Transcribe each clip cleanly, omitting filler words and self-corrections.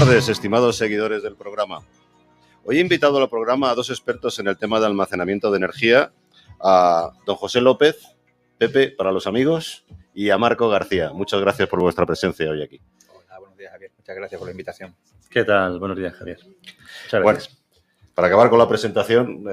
tardes, estimados seguidores del programa. Hoy he invitado al programa a dos expertos en el tema de almacenamiento de energía, a don José López, Pepe para los amigos, y a Marco García. Muchas gracias por vuestra presencia hoy aquí. Hola, buenos días, Javier. Muchas gracias por la invitación. ¿Qué tal? Buenos días, Javier. Muchas gracias. Bueno, para acabar con la presentación,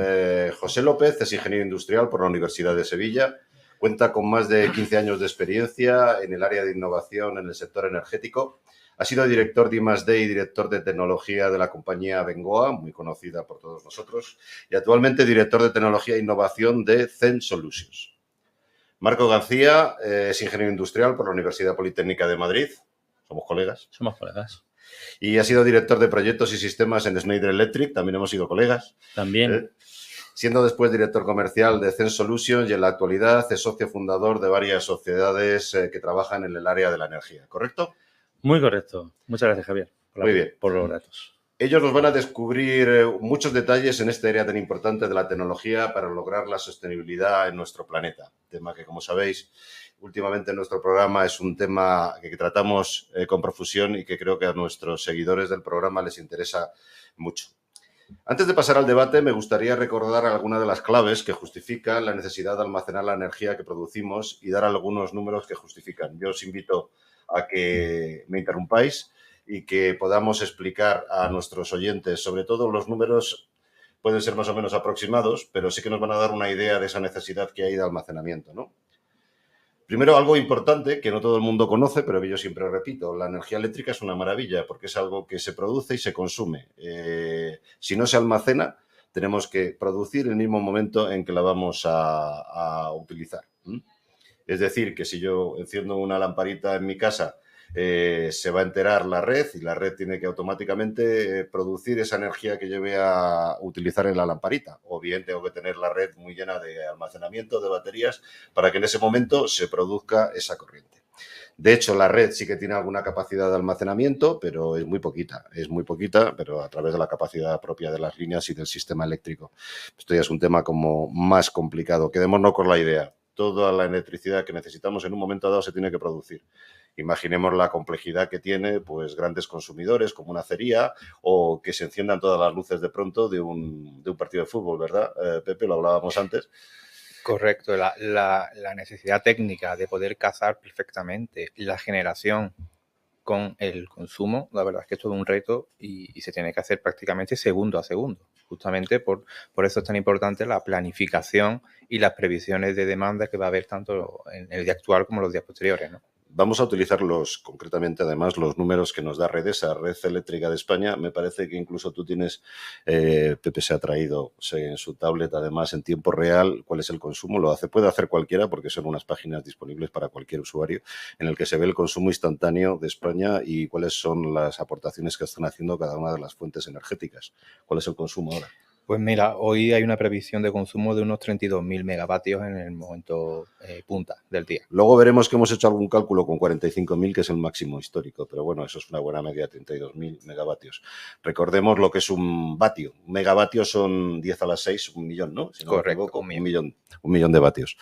José López es ingeniero industrial por la Universidad de Sevilla. Cuenta con más de 15 años de experiencia en el área de innovación en el sector energético. Ha sido director de I+D y director de tecnología de la compañía Bengoa, muy conocida por todos nosotros, y actualmente director de tecnología e innovación de Zen Solutions. Marco García es ingeniero industrial por la Universidad Politécnica de Madrid. Somos colegas. Somos colegas. Y ha sido director de proyectos y sistemas en Schneider Electric. También hemos sido colegas. También. Siendo después director comercial de Zen Solutions y en la actualidad es socio fundador de varias sociedades que trabajan en el área de la energía. ¿Correcto? Muy correcto. Muchas gracias, Javier, Muy bien. por los datos. Ellos nos van a descubrir muchos detalles en esta área tan importante de la tecnología para lograr la sostenibilidad en nuestro planeta. Tema que, como sabéis, últimamente en nuestro programa es un tema que tratamos con profusión y que creo que a nuestros seguidores del programa les interesa mucho. Antes de pasar al debate, me gustaría recordar algunas de las claves que justifican la necesidad de almacenar la energía que producimos y dar algunos números que justifican. Yo os invito a que me interrumpáis y que podamos explicar a nuestros oyentes, sobre todo los números pueden ser más o menos aproximados, pero sí que nos van a dar una idea de esa necesidad que hay de almacenamiento, ¿no? Primero, algo importante que no todo el mundo conoce, pero que yo siempre repito, la energía eléctrica es una maravilla porque es algo que se produce y se consume. Si no se almacena, tenemos que producir en el mismo momento en que la vamos a utilizar. Es decir, que si yo enciendo una lamparita en mi casa, se va a enterar la red y la red tiene que automáticamente producir esa energía que yo voy a utilizar en la lamparita. O bien tengo que tener la red muy llena de almacenamiento, de baterías, para que en ese momento se produzca esa corriente. De hecho, la red sí que tiene alguna capacidad de almacenamiento, pero es muy poquita, pero a través de la capacidad propia de las líneas y del sistema eléctrico. Esto ya es un tema como más complicado. Quedémonos con la idea. Toda la electricidad que necesitamos en un momento dado se tiene que producir. Imaginemos la complejidad que tiene pues grandes consumidores como una acería o que se enciendan todas las luces de pronto de un partido de fútbol, ¿verdad? Pepe, lo hablábamos antes. Correcto. La necesidad técnica de poder cazar perfectamente la generación con el consumo, la verdad es que es todo un reto y se tiene que hacer prácticamente segundo a segundo. Justamente por eso es tan importante la planificación y las previsiones de demanda que va a haber tanto en el día actual como en los días posteriores, ¿no? Vamos a utilizar concretamente, además, los números que nos da Redesa, Red Eléctrica de España. Me parece que incluso tú tienes, Pepe se ha traído en su tablet, además, en tiempo real, cuál es el consumo. Puede hacer cualquiera porque son unas páginas disponibles para cualquier usuario en el que se ve el consumo instantáneo de España y cuáles son las aportaciones que están haciendo cada una de las fuentes energéticas. ¿Cuál es el consumo ahora? Pues mira, hoy hay una previsión de consumo de unos 32.000 megavatios en el momento punta del día. Luego veremos que hemos hecho algún cálculo con 45.000, que es el máximo histórico, pero bueno, eso es una buena media, 32.000 megavatios. Recordemos lo que es un vatio. Un megavatio son 10 a la 6, 1 millón, ¿no? Si no Correcto, me equivoco, un millón de vatios.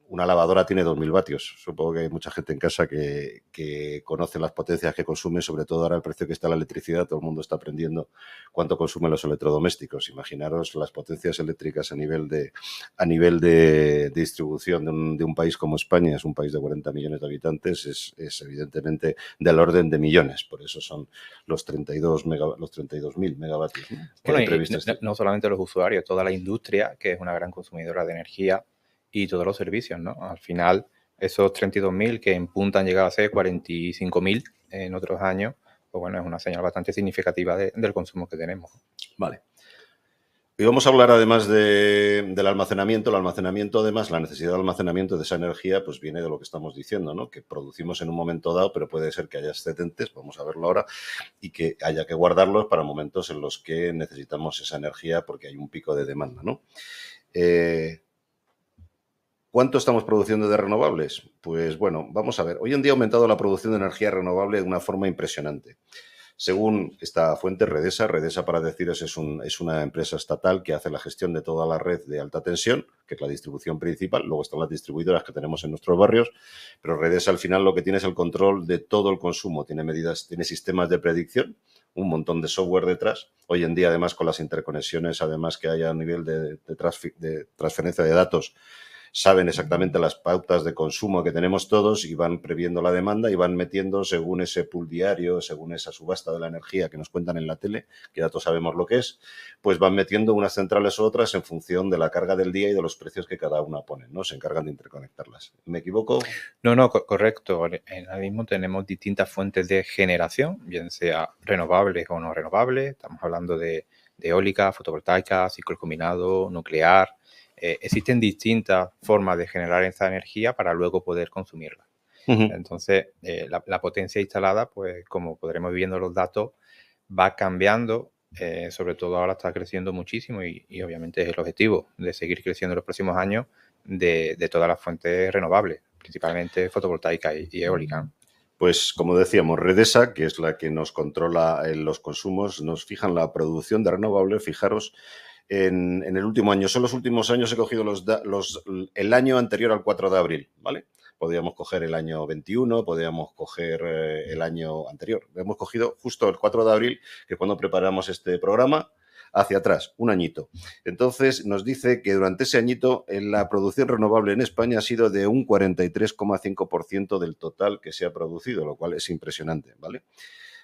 Una lavadora tiene 2.000 vatios. Supongo que hay mucha gente en casa que conoce las potencias que consume, sobre todo ahora el precio que está la electricidad. Todo el mundo está aprendiendo cuánto consumen los electrodomésticos. Imaginaros las potencias eléctricas a nivel de distribución de un país como España. Es un país de 40 millones de habitantes. Es evidentemente del orden de millones. Por eso son los 32.000 megavatios. Bueno, no solamente los usuarios, toda la industria, que es una gran consumidora de energía, y todos los servicios, ¿no? Al final, esos 32.000 que en punta han llegado a ser 45.000 en otros años, pues bueno, es una señal bastante significativa del consumo que tenemos. Vale. Y vamos a hablar además del almacenamiento. El almacenamiento, además, la necesidad de almacenamiento de esa energía, pues viene de lo que estamos diciendo, ¿no? Que producimos en un momento dado, pero puede ser que haya excedentes, vamos a verlo ahora, y que haya que guardarlos para momentos en los que necesitamos esa energía porque hay un pico de demanda, ¿no? ¿Cuánto estamos produciendo de renovables? Pues bueno, vamos a ver. Hoy en día ha aumentado la producción de energía renovable de una forma impresionante. Según esta fuente, Redesa para deciros es una empresa estatal que hace la gestión de toda la red de alta tensión, que es la distribución principal. Luego están las distribuidoras que tenemos en nuestros barrios, pero Redesa al final lo que tiene es el control de todo el consumo. Tiene medidas, tiene sistemas de predicción, un montón de software detrás. Hoy en día, además, con las interconexiones, además que haya a nivel de transferencia de datos, saben exactamente las pautas de consumo que tenemos todos y van previendo la demanda y van metiendo según ese pool diario, según esa subasta de la energía que nos cuentan en la tele, que ya todos sabemos lo que es, pues van metiendo unas centrales u otras en función de la carga del día y de los precios que cada una pone, ¿no? Se encargan de interconectarlas. ¿Me equivoco? No, correcto. Ahora mismo tenemos distintas fuentes de generación, bien sea renovables o no renovables. Estamos hablando de eólica, fotovoltaica, ciclo combinado, nuclear. Existen distintas formas de generar esa energía para luego poder consumirla. Entonces, la potencia instalada, pues como podremos ir viendo los datos, va cambiando. Sobre todo ahora está creciendo muchísimo y obviamente es el objetivo de seguir creciendo en los próximos años de todas las fuentes renovables, principalmente fotovoltaica y eólica. Pues como decíamos, Redesa, que es la que nos controla los consumos, nos fijan la producción de renovables. Fijaros, en el último año, son los últimos años, he cogido el año anterior al 4 de abril, ¿vale? Podríamos coger el año 21, podríamos coger el año anterior. Hemos cogido justo el 4 de abril, que cuando preparamos este programa, hacia atrás, un añito. Entonces, nos dice que durante ese añito la producción renovable en España ha sido de un 43,5% del total que se ha producido, lo cual es impresionante, ¿vale?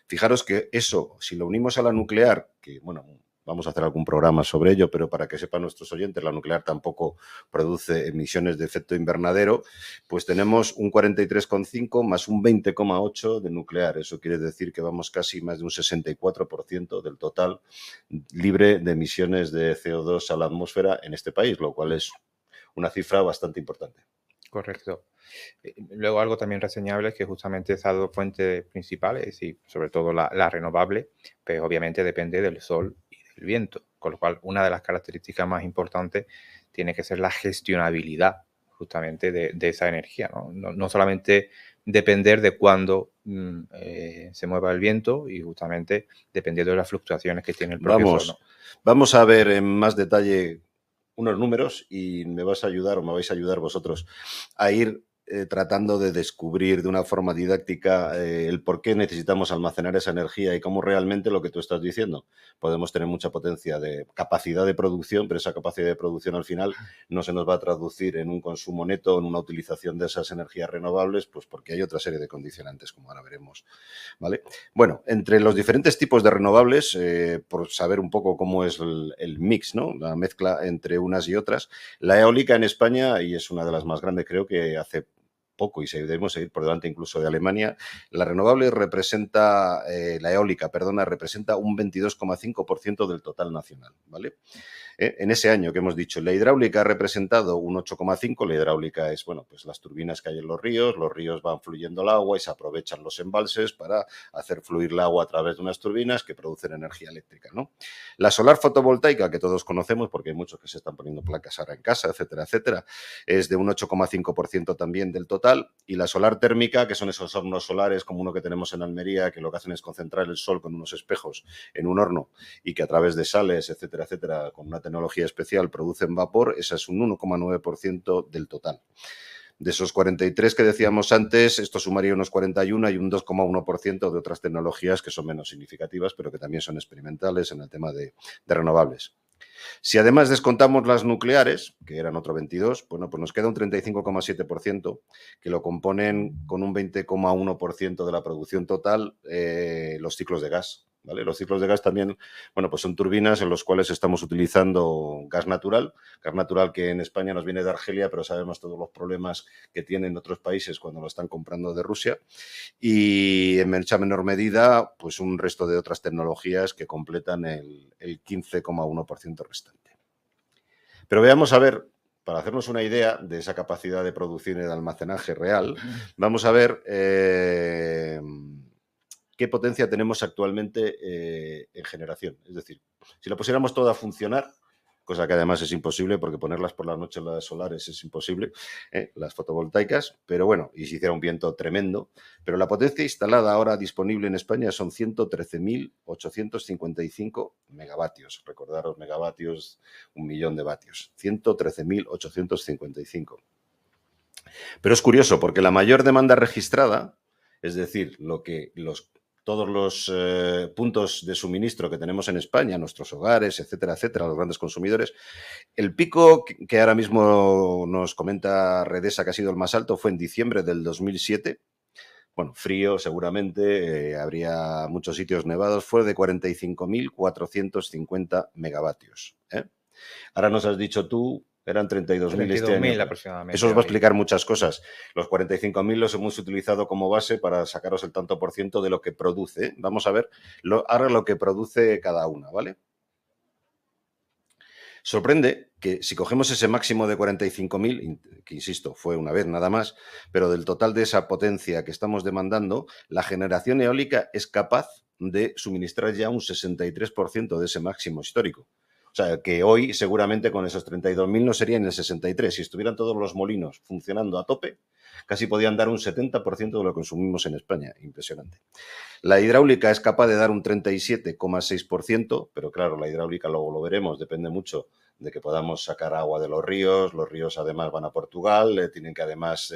Fijaros que eso, si lo unimos a la nuclear, que, bueno, vamos a hacer algún programa sobre ello, pero para que sepan nuestros oyentes, la nuclear tampoco produce emisiones de efecto invernadero, pues tenemos un 43,5 más un 20,8 de nuclear. Eso quiere decir que vamos casi más de un 64% del total libre de emisiones de CO2 a la atmósfera en este país, lo cual es una cifra bastante importante. Correcto. Luego algo también reseñable es que justamente esas dos fuentes principales y sobre todo la renovable, pues obviamente depende del sol y del viento, con lo cual una de las características más importantes tiene que ser la gestionabilidad justamente de esa energía, ¿no? No solamente depender de cuándo se mueva el viento y justamente dependiendo de las fluctuaciones que tiene el propio sol, ¿no? Vamos a ver en más detalle unos números y me vas a ayudar o me vais a ayudar vosotros a ir tratando de descubrir de una forma didáctica el por qué necesitamos almacenar esa energía y cómo realmente lo que tú estás diciendo. Podemos tener mucha potencia de capacidad de producción, pero esa capacidad de producción al final no se nos va a traducir en un consumo neto, en una utilización de esas energías renovables, pues porque hay otra serie de condicionantes, como ahora veremos, ¿vale? Bueno, entre los diferentes tipos de renovables, por saber un poco cómo es el mix, ¿no? La mezcla entre unas y otras, la eólica en España, y es una de las más grandes, creo que hace poco y debemos seguir por delante incluso de Alemania, la renovable representa, la eólica, perdona, representa un 22,5% del total nacional, ¿vale? En ese año que hemos dicho, la hidráulica ha representado un 8,5%. La hidráulica es, bueno, pues las turbinas que hay en los ríos van fluyendo el agua y se aprovechan los embalses para hacer fluir el agua a través de unas turbinas que producen energía eléctrica, ¿no? La solar fotovoltaica, que todos conocemos porque hay muchos que se están poniendo placas ahora en casa, etcétera, etcétera, es de un 8,5% también del total. Y la solar térmica, que son esos hornos solares como uno que tenemos en Almería, que lo que hacen es concentrar el sol con unos espejos en un horno y que a través de sales, etcétera, etcétera, con una tecnología especial producen vapor, esa es un 1,9% del total. De esos 43 que decíamos antes, esto sumaría unos 41 y un 2,1% de otras tecnologías que son menos significativas, pero que también son experimentales en el tema de renovables. Si además descontamos las nucleares, que eran otro 22, bueno, pues nos queda un 35,7%, que lo componen con un 20,1% de la producción total los ciclos de gas, ¿vale? Los ciclos de gas también, bueno, pues son turbinas en los cuales estamos utilizando gas natural que en España nos viene de Argelia, pero sabemos todos los problemas que tienen otros países cuando lo están comprando de Rusia. Y en mucha menor medida, pues un resto de otras tecnologías que completan el 15,1% restante. Pero veamos a ver, para hacernos una idea de esa capacidad de producción y de almacenaje real, vamos a ver qué potencia tenemos actualmente en generación. Es decir, si lo pusiéramos todo a funcionar, cosa que además es imposible porque ponerlas por la noche las solares es imposible, las fotovoltaicas, pero bueno, y si hiciera un viento tremendo, pero la potencia instalada ahora disponible en España son 113.855 megavatios. Recordaros, megavatios, 1.000.000 de vatios. 113.855. Pero es curioso porque la mayor demanda registrada, es decir, todos los puntos de suministro que tenemos en España, nuestros hogares, etcétera, etcétera, los grandes consumidores, el pico que ahora mismo nos comenta Redesa que ha sido el más alto fue en diciembre del 2007. Bueno, frío seguramente, habría muchos sitios nevados, fue de 45.450 megavatios. Ahora nos has dicho tú, eran 32.000 este año. Aproximadamente. Eso os va a explicar muchas cosas. Los 45.000 los hemos utilizado como base para sacaros el tanto por ciento de lo que produce. Vamos a ver ahora lo que produce cada una, ¿vale? Sorprende que si cogemos ese máximo de 45.000, que insisto, fue una vez nada más, pero del total de esa potencia que estamos demandando, la generación eólica es capaz de suministrar ya un 63% de ese máximo histórico. O sea, que hoy seguramente con esos 32.000 no serían el 63. Si estuvieran todos los molinos funcionando a tope, casi podían dar un 70% de lo que consumimos en España. Impresionante. La hidráulica es capaz de dar un 37,6%, pero claro, la hidráulica luego lo veremos, depende mucho de que podamos sacar agua de los ríos además van a Portugal, tienen que además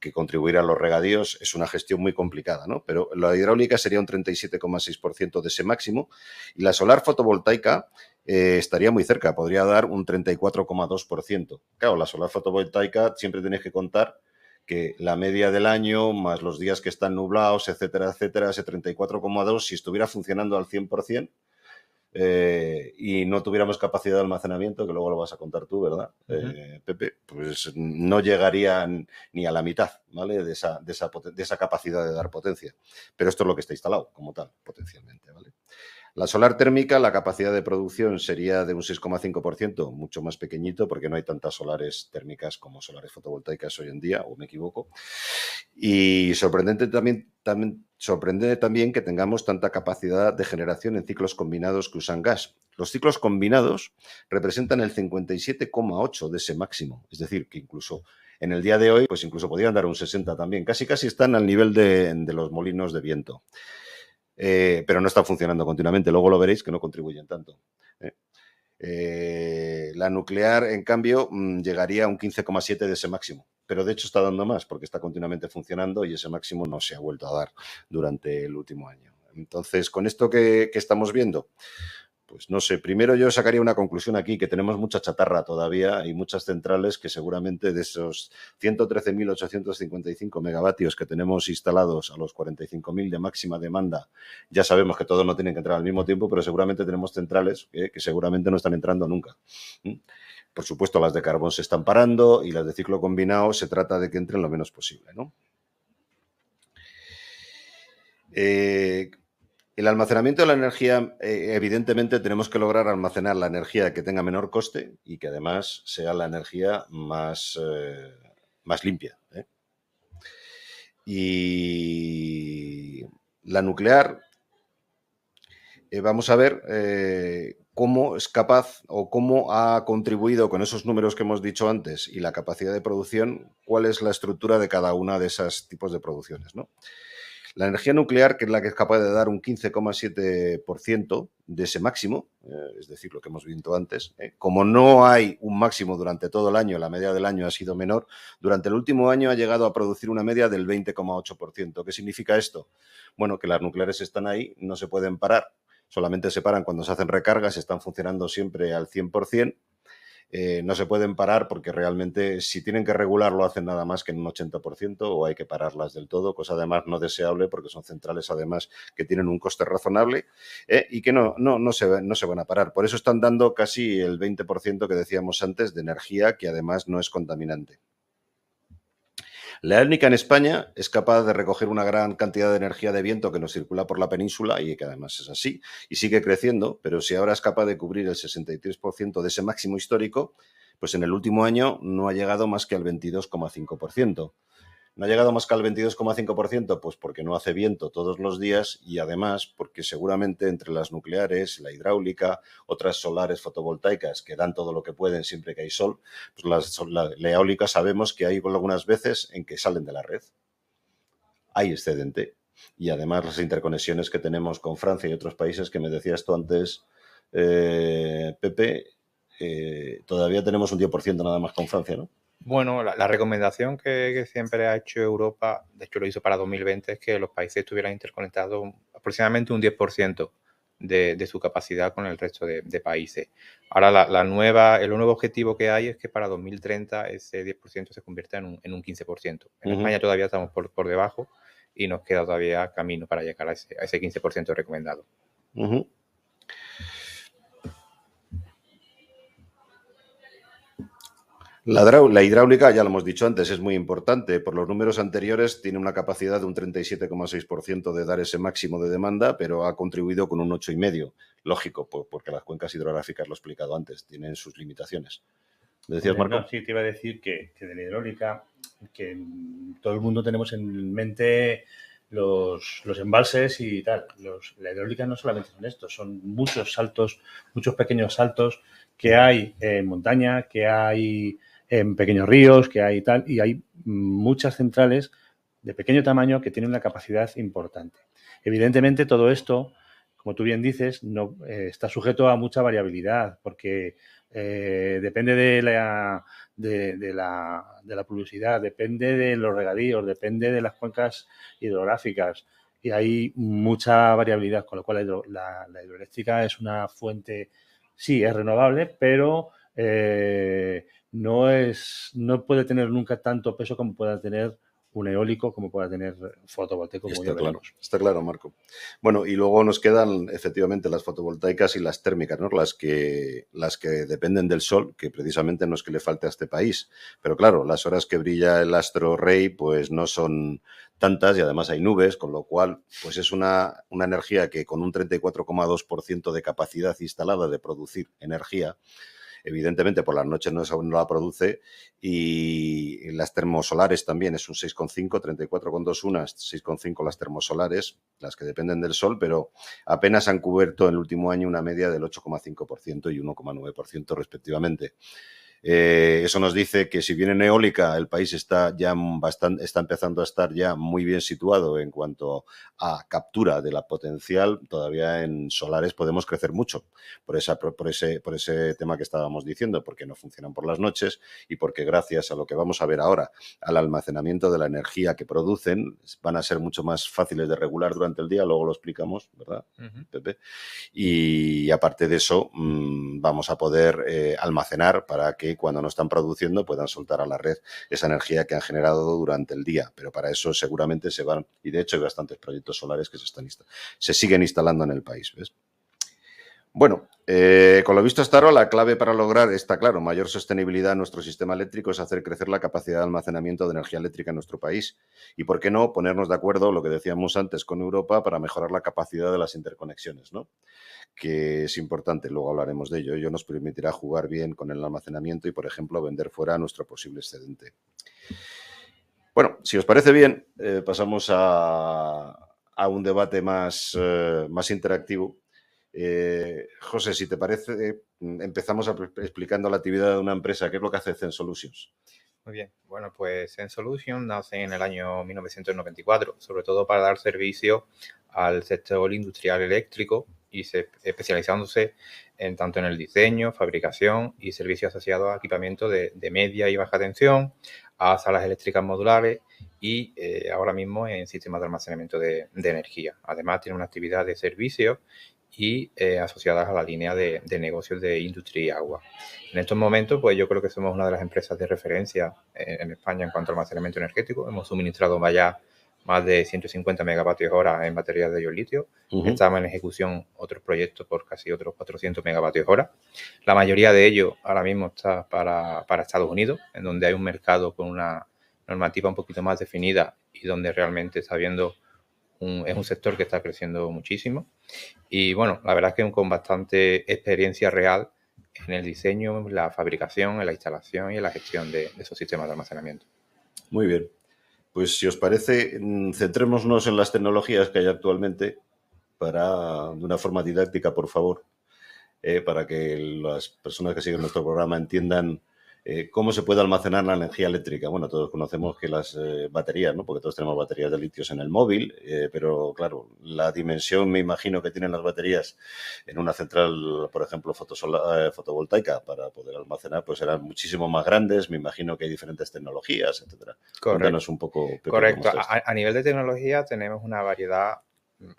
que contribuir a los regadíos, es una gestión muy complicada, ¿no? Pero la hidráulica sería un 37,6% de ese máximo y la solar fotovoltaica estaría muy cerca, podría dar un 34,2%. Claro, la solar fotovoltaica siempre tenéis que contar que la media del año, más los días que están nublados, etcétera, etcétera, ese 34,2, si estuviera funcionando al 100%, y no tuviéramos capacidad de almacenamiento, que luego lo vas a contar tú, ¿verdad, Pepe? Pues no llegaría ni a la mitad, ¿vale? De esa capacidad de dar potencia. Pero esto es lo que está instalado como tal, potencialmente, ¿vale? La solar térmica, la capacidad de producción sería de un 6,5%, mucho más pequeñito, porque no hay tantas solares térmicas como solares fotovoltaicas hoy en día, o me equivoco. Y sorprende también que tengamos tanta capacidad de generación en ciclos combinados que usan gas. Los ciclos combinados representan el 57,8% de ese máximo, es decir, que incluso en el día de hoy, pues incluso podrían dar un 60% también, casi están al nivel de los molinos de viento. Pero no están funcionando continuamente. Luego lo veréis que no contribuyen tanto. La nuclear, en cambio, llegaría a un 15,7% de ese máximo. Pero de hecho está dando más porque está continuamente funcionando y ese máximo no se ha vuelto a dar durante el último año. Entonces, con esto que estamos viendo, pues no sé, primero yo sacaría una conclusión aquí, que tenemos mucha chatarra todavía y muchas centrales que seguramente de esos 113.855 megavatios que tenemos instalados a los 45.000 de máxima demanda, ya sabemos que todos no tienen que entrar al mismo tiempo, pero seguramente tenemos centrales que seguramente no están entrando nunca. Por supuesto, las de carbón se están parando y las de ciclo combinado se trata de que entren lo menos posible, ¿no? El almacenamiento de la energía, evidentemente tenemos que lograr almacenar la energía que tenga menor coste y que además sea la energía más limpia. Y la nuclear, vamos a ver cómo es capaz o cómo ha contribuido con esos números que hemos dicho antes y la capacidad de producción, cuál es la estructura de cada una de esos tipos de producciones, ¿no? La energía nuclear, que es la que es capaz de dar un 15,7% de ese máximo, es decir, lo que hemos visto antes, como no hay un máximo durante todo el año, la media del año ha sido menor, durante el último año ha llegado a producir una media del 20,8%. ¿Qué significa esto? Bueno, que las nucleares están ahí, no se pueden parar, solamente se paran cuando se hacen recargas, están funcionando siempre al 100%. No se pueden parar porque realmente si tienen que regular lo hacen nada más que en un 80% o hay que pararlas del todo, cosa además no deseable porque son centrales además que tienen un coste razonable y que no se van a parar. Por eso están dando casi el 20% que decíamos antes de energía que además no es contaminante. La eólica en España es capaz de recoger una gran cantidad de energía de viento que nos circula por la península y que además es así y sigue creciendo, pero si ahora es capaz de cubrir el 63% de ese máximo histórico, pues en el último año no ha llegado más que al 22,5%. ¿No ha llegado más que al 22,5%? Pues porque no hace viento todos los días y además porque seguramente entre las nucleares, la hidráulica, otras solares fotovoltaicas que dan todo lo que pueden siempre que hay sol, pues la eólica sabemos que hay algunas veces en que salen de la red. Hay excedente. Y además las interconexiones que tenemos con Francia y otros países que me decías tú antes, Pepe, todavía tenemos un 10% nada más con Francia, ¿no? Bueno, la recomendación que siempre ha hecho Europa, de hecho lo hizo para 2020, es que los países estuvieran interconectados aproximadamente un 10% de su capacidad con el resto de países. Ahora el nuevo objetivo que hay es que para 2030 ese 10% se convierta en un 15%. En España todavía estamos por debajo y nos queda todavía camino para llegar a ese 15% recomendado. La hidráulica, ya lo hemos dicho antes, es muy importante. Por los números anteriores tiene una capacidad de un 37,6% de dar ese máximo de demanda, pero ha contribuido con un 8,5%. Lógico, porque las cuencas hidrográficas, lo he explicado antes, tienen sus limitaciones. ¿Me decías, Marco? No, sí, te iba a decir que de la hidráulica, que todo el mundo tenemos en mente los embalses y tal. La hidráulica no solamente son estos, son muchos saltos, muchos pequeños saltos que hay en montaña, que hay en pequeños ríos, que hay tal, y hay muchas centrales de pequeño tamaño que tienen una capacidad importante. Evidentemente, todo esto, como tú bien dices, no está sujeto a mucha variabilidad, porque depende de la pluviosidad, depende de los regadíos, depende de las cuencas hidrográficas y hay mucha variabilidad, con lo cual la hidroeléctrica es una fuente, sí, es renovable, pero no puede tener nunca tanto peso como pueda tener un eólico, como pueda tener fotovoltaico, como ya veremos. Está claro, Marco. Bueno, y luego nos quedan efectivamente las fotovoltaicas y las térmicas, ¿no? Las que dependen del sol, que precisamente no es que le falte a este país. Pero claro, las horas que brilla el astro rey, pues no son tantas y además hay nubes, con lo cual pues es una energía que con un 34,2% de capacidad instalada de producir energía, evidentemente por las noches no la produce, y las termosolares también es un 6,5, 34,2 unas, 6,5 las termosolares, las que dependen del sol, pero apenas han cubierto en el último año una media del 8,5% y 1,9% respectivamente. Eso nos dice que si bien en eólica el país está empezando a estar ya muy bien situado en cuanto a captura de la potencial, todavía en solares podemos crecer mucho por ese tema que estábamos diciendo, porque no funcionan por las noches y porque gracias a lo que vamos a ver ahora, al almacenamiento de la energía que producen, van a ser mucho más fáciles de regular durante el día, luego lo explicamos, ¿verdad, Pepe? Y aparte de eso, vamos a poder almacenar para que cuando no están produciendo puedan soltar a la red esa energía que han generado durante el día. Pero para eso seguramente se van, y de hecho hay bastantes proyectos solares que se siguen instalando en el país, ¿ves? Bueno, con lo visto hasta ahora, la clave para lograr, está claro, mayor sostenibilidad en nuestro sistema eléctrico es hacer crecer la capacidad de almacenamiento de energía eléctrica en nuestro país. Y, ¿por qué no ponernos de acuerdo, lo que decíamos antes, con Europa para mejorar la capacidad de las interconexiones, ¿no? Que es importante, luego hablaremos de ello. Ello nos permitirá jugar bien con el almacenamiento y, por ejemplo, vender fuera nuestro posible excedente. Bueno, si os parece bien, pasamos a un debate más interactivo. José, si te parece, empezamos explicando la actividad de una empresa. ¿Qué es lo que hace Zen Solutions? Muy bien. Bueno, pues Zen Solutions nace en el año 1994, sobre todo para dar servicio al sector industrial eléctrico y especializándose tanto en el diseño, fabricación y servicios asociados a equipamiento de media y baja tensión, a salas eléctricas modulares y ahora mismo en sistemas de almacenamiento de energía. Además, tiene una actividad de servicio y asociadas a la línea de negocios de industria y agua. En estos momentos, pues yo creo que somos una de las empresas de referencia en España en cuanto a almacenamiento energético. Hemos suministrado ya más de 150 megavatios hora en baterías de ion litio. Estamos en ejecución otros proyectos por casi otros 400 megavatios hora. La mayoría de ellos ahora mismo está para Estados Unidos, en donde hay un mercado con una normativa un poquito más definida y donde realmente está habiendo es un sector que está creciendo muchísimo. Y bueno, la verdad es que con bastante experiencia real en el diseño, en la fabricación, en la instalación y en la gestión de esos sistemas de almacenamiento. Muy bien. Pues si os parece, centrémonos en las tecnologías que hay actualmente de una forma didáctica, por favor, para que las personas que siguen nuestro programa entiendan cómo se puede almacenar la energía eléctrica. Bueno, todos conocemos que las baterías, ¿no? Porque todos tenemos baterías de litios en el móvil, pero claro, la dimensión, me imagino, que tienen las baterías en una central, por ejemplo, fotovoltaica, para poder almacenar, pues serán muchísimo más grandes. Me imagino que hay diferentes tecnologías, etcétera. Cuéntanos un poco, Pepe, Correcto. cómo está esto. A nivel de tecnología tenemos una variedad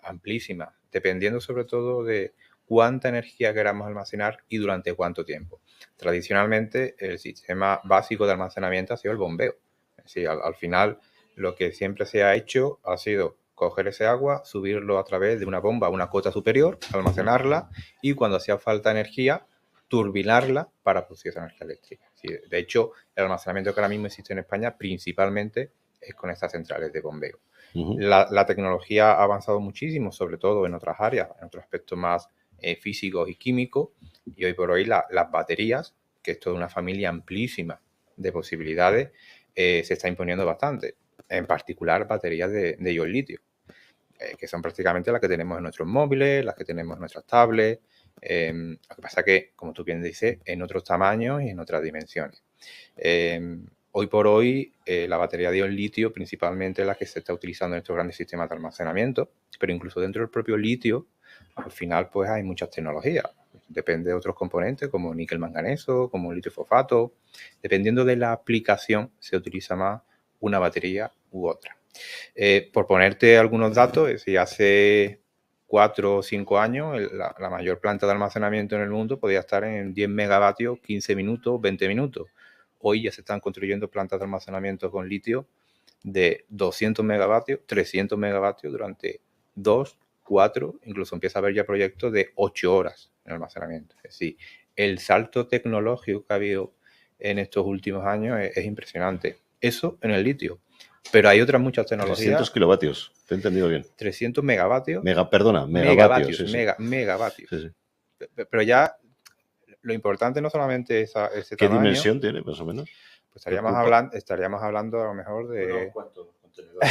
amplísima, dependiendo sobre todo de cuánta energía queramos almacenar y durante cuánto tiempo. Tradicionalmente, el sistema básico de almacenamiento ha sido el bombeo. Es decir, al final, lo que siempre se ha hecho ha sido coger ese agua, subirlo a través de una bomba a una cota superior, almacenarla y cuando hacía falta energía, turbinarla para producir esa energía eléctrica. De hecho, el almacenamiento que ahora mismo existe en España principalmente es con estas centrales de bombeo. La tecnología ha avanzado muchísimo, sobre todo en otras áreas, en otros aspectos más físicos y químicos, y hoy por hoy las baterías, que es toda una familia amplísima de posibilidades, se está imponiendo bastante, en particular baterías de ion litio, que son prácticamente las que tenemos en nuestros móviles, las que tenemos en nuestras tablets. Lo que pasa que, como tú bien dices, en otros tamaños y en otras dimensiones. Hoy por hoy, la batería de ion litio principalmente es la que se está utilizando en estos grandes sistemas de almacenamiento, pero incluso dentro del propio litio, al final, pues hay muchas tecnologías. Depende de otros componentes como níquel manganeso, como litio fosfato. Dependiendo de la aplicación, se utiliza más una batería u otra. Por ponerte algunos datos, es decir, hace 4 o 5 años la mayor planta de almacenamiento en el mundo podía estar en 10 megavatios, 15 minutos, 20 minutos. Hoy ya se están construyendo plantas de almacenamiento con litio de 200 megavatios, 300 megavatios durante 2, 4, incluso empieza a haber ya proyectos de 8 horas en almacenamiento. Es decir, el salto tecnológico que ha habido en estos últimos años es impresionante. Eso en el litio. Pero hay otras muchas tecnologías. 300 kilovatios, te he entendido bien. 300 megavatios. Megavatios. Megavatios. Sí, sí. Pero ya lo importante no solamente es ese ¿Qué tamaño. dimensión tiene, más o menos? Pues estaríamos hablando a lo mejor de... ¿Cuántos contenedores?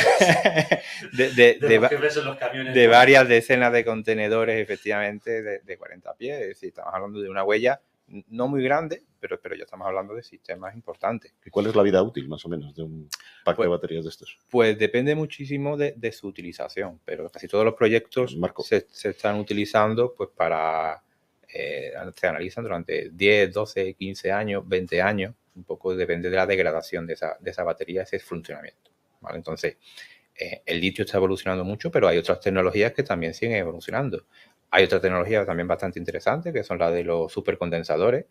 de varias decenas de contenedores, efectivamente, de 40 pies. Es decir, estamos hablando de una huella no muy grande, pero ya estamos hablando de sistemas importantes. ¿Y cuál es la vida útil, más o menos, de un pack de baterías de estos? Pues depende muchísimo de su utilización, pero casi todos los proyectos se están utilizando pues para... se analizan durante 10, 12, 15 años, 20 años, un poco depende de la degradación de esa batería, ese funcionamiento, ¿vale? Entonces, el litio está evolucionando mucho, pero hay otras tecnologías que también siguen evolucionando. Hay otra tecnología también bastante interesante, que son las de los supercondensadores,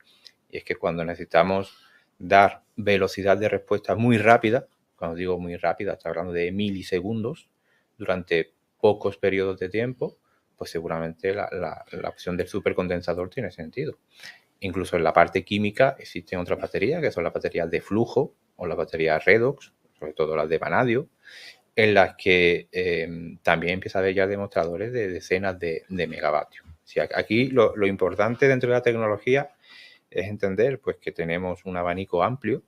y es que cuando necesitamos dar velocidad de respuesta muy rápida, cuando digo muy rápida, estoy hablando de milisegundos, durante pocos periodos de tiempo, pues seguramente la opción del supercondensador tiene sentido. Incluso en la parte química existen otras baterías, que son las baterías de flujo o las baterías redox, sobre todo las de vanadio, en las que también empieza a haber ya demostradores de decenas de megavatios. O sea, aquí lo importante dentro de la tecnología es entender pues, que tenemos un abanico amplio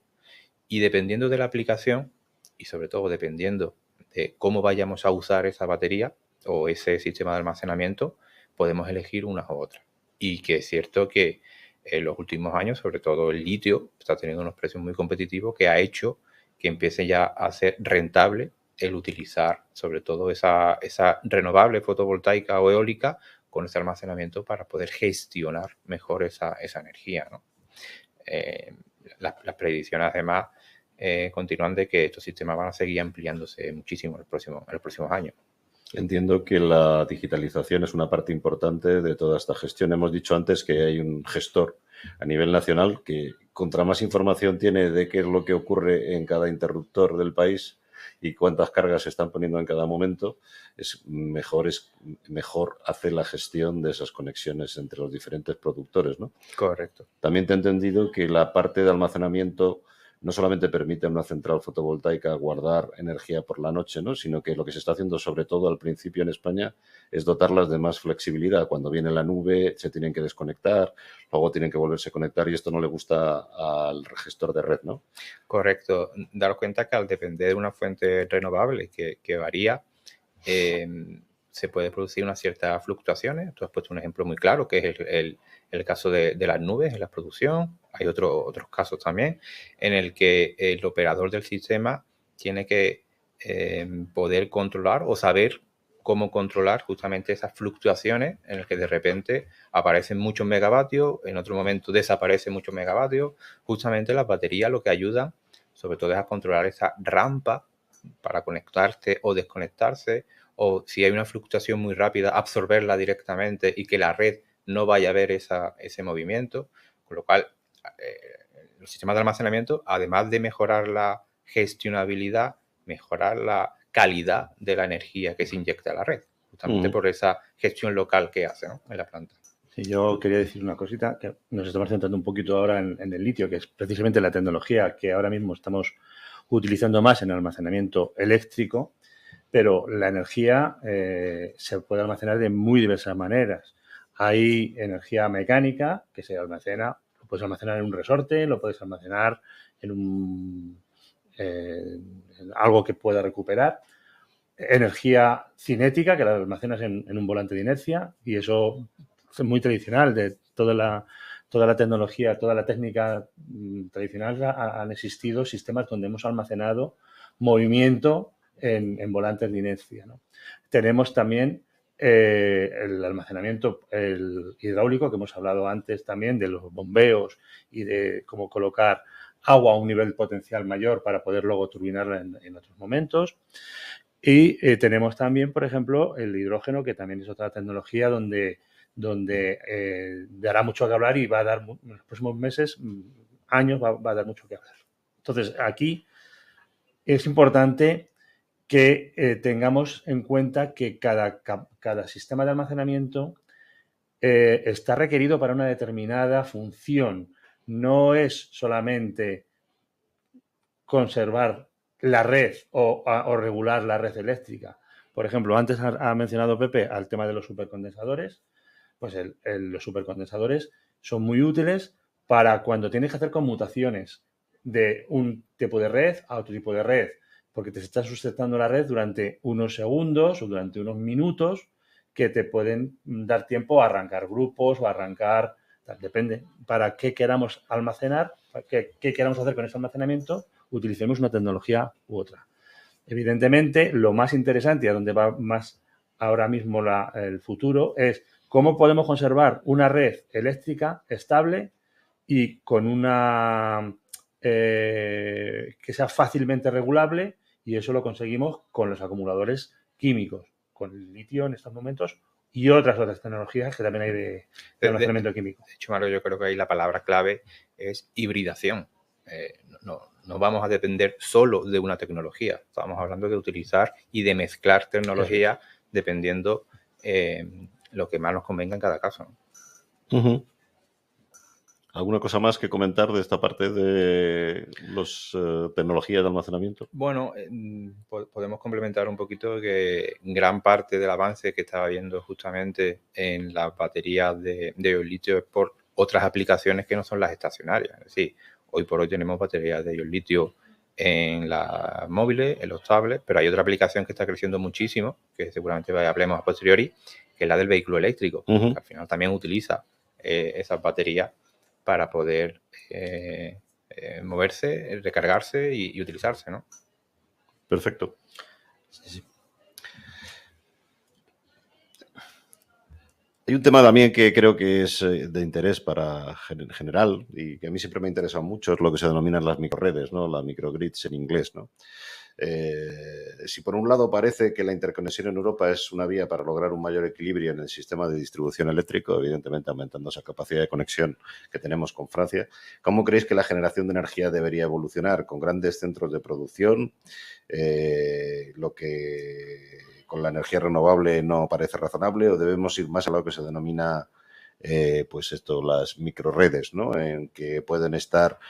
y dependiendo de la aplicación y sobre todo dependiendo de cómo vayamos a usar esa batería o ese sistema de almacenamiento, podemos elegir una u otra. Y que es cierto que en los últimos años, sobre todo el litio, está teniendo unos precios muy competitivos que ha hecho que empiece ya a ser rentable el utilizar sobre todo esa renovable fotovoltaica o eólica con ese almacenamiento para poder gestionar mejor esa energía, ¿no? Las predicciones además continúan de que estos sistemas van a seguir ampliándose muchísimo en los próximos años. Entiendo que la digitalización es una parte importante de toda esta gestión. Hemos dicho antes que hay un gestor a nivel nacional que contra más información tiene de qué es lo que ocurre en cada interruptor del país y cuántas cargas se están poniendo en cada momento, es mejor hacer la gestión de esas conexiones entre los diferentes productores, ¿no? Correcto. También te he entendido que la parte de almacenamiento no solamente permite a una central fotovoltaica guardar energía por la noche, ¿no? Sino que lo que se está haciendo, sobre todo al principio en España, es dotarlas de más flexibilidad. Cuando viene la nube se tienen que desconectar, luego tienen que volverse a conectar y esto no le gusta al gestor de red, ¿no? Correcto. Daros cuenta que al depender de una fuente renovable que varía, se puede producir unas ciertas fluctuaciones. Tú has puesto un ejemplo muy claro, que es el caso de las nubes en la producción. Hay otros casos también en el que el operador del sistema tiene que poder controlar o saber cómo controlar justamente esas fluctuaciones en el que de repente aparecen muchos megavatios, en otro momento desaparecen muchos megavatios. Justamente las baterías lo que ayudan sobre todo es a controlar esa rampa para conectarse o desconectarse, o si hay una fluctuación muy rápida, absorberla directamente y que la red no vaya a ver ese movimiento. Con lo cual, los sistemas de almacenamiento, además de mejorar la gestionabilidad, mejorar la calidad de la energía que se inyecta a la red, justamente por esa gestión local que hace, ¿no?, en la planta. Sí, yo quería decir una cosita, que nos estamos centrando un poquito ahora en el litio, que es precisamente la tecnología que ahora mismo estamos utilizando más en el almacenamiento eléctrico, pero la energía se puede almacenar de muy diversas maneras. Hay energía mecánica que se almacena, lo puedes almacenar en un resorte, lo puedes almacenar en algo que pueda recuperar. Energía cinética, que la almacenas en un volante de inercia, y eso es muy tradicional de toda la tecnología, toda la técnica tradicional. Han existido sistemas donde hemos almacenado movimiento en volantes de inercia, ¿no? Tenemos también el almacenamiento el hidráulico, que hemos hablado antes también, de los bombeos y de cómo colocar agua a un nivel potencial mayor para poder luego turbinarla en otros momentos. Y tenemos también, por ejemplo, el hidrógeno, que también es otra tecnología donde dará mucho que hablar y va a dar, en los próximos meses, años, va a dar mucho que hablar. Entonces, aquí es importante que tengamos en cuenta que cada sistema de almacenamiento está requerido para una determinada función. No es solamente conservar la red o regular la red eléctrica. Por ejemplo, antes ha mencionado Pepe al tema de los supercondensadores. Pues los supercondensadores son muy útiles para cuando tienes que hacer conmutaciones de un tipo de red a otro tipo de red, porque te está sustentando la red durante unos segundos o durante unos minutos que te pueden dar tiempo a arrancar grupos o a arrancar, depende, para qué queramos almacenar, qué queramos hacer con ese almacenamiento, utilicemos una tecnología u otra. Evidentemente, lo más interesante y a donde va más ahora mismo el futuro es cómo podemos conservar una red eléctrica estable y con una que sea fácilmente regulable, y eso lo conseguimos con los acumuladores químicos, con el litio en estos momentos y otras tecnologías que también hay de almacenamiento químico. De hecho, Mario, yo creo que ahí la palabra clave es hibridación. No vamos a depender solo de una tecnología. Estamos hablando de utilizar y de mezclar tecnologías dependiendo lo que más nos convenga en cada caso. ¿Alguna cosa más que comentar de esta parte de las tecnologías de almacenamiento? Bueno, podemos complementar un poquito que gran parte del avance que está habiendo justamente en las baterías de ion litio es por otras aplicaciones que no son las estacionarias. Es decir, hoy por hoy tenemos baterías de ion litio en las móviles, en los tablets, pero hay otra aplicación que está creciendo muchísimo, que seguramente hablemos a posteriori, que es la del vehículo eléctrico, que al final también utiliza esas baterías para poder moverse, recargarse y utilizarse, ¿no? Perfecto. Sí. Hay un tema también que creo que es de interés para general y que a mí siempre me ha interesado mucho, es lo que se denominan las microredes, ¿no? Las microgrids en inglés, ¿no? Si por un lado parece que la interconexión en Europa es una vía para lograr un mayor equilibrio en el sistema de distribución eléctrico, evidentemente aumentando esa capacidad de conexión que tenemos con Francia, ¿cómo creéis que la generación de energía debería evolucionar? ¿Con grandes centros de producción? Lo que con la energía renovable no parece razonable, o debemos ir más a lo que se denomina pues las microredes, ¿no? En que pueden estar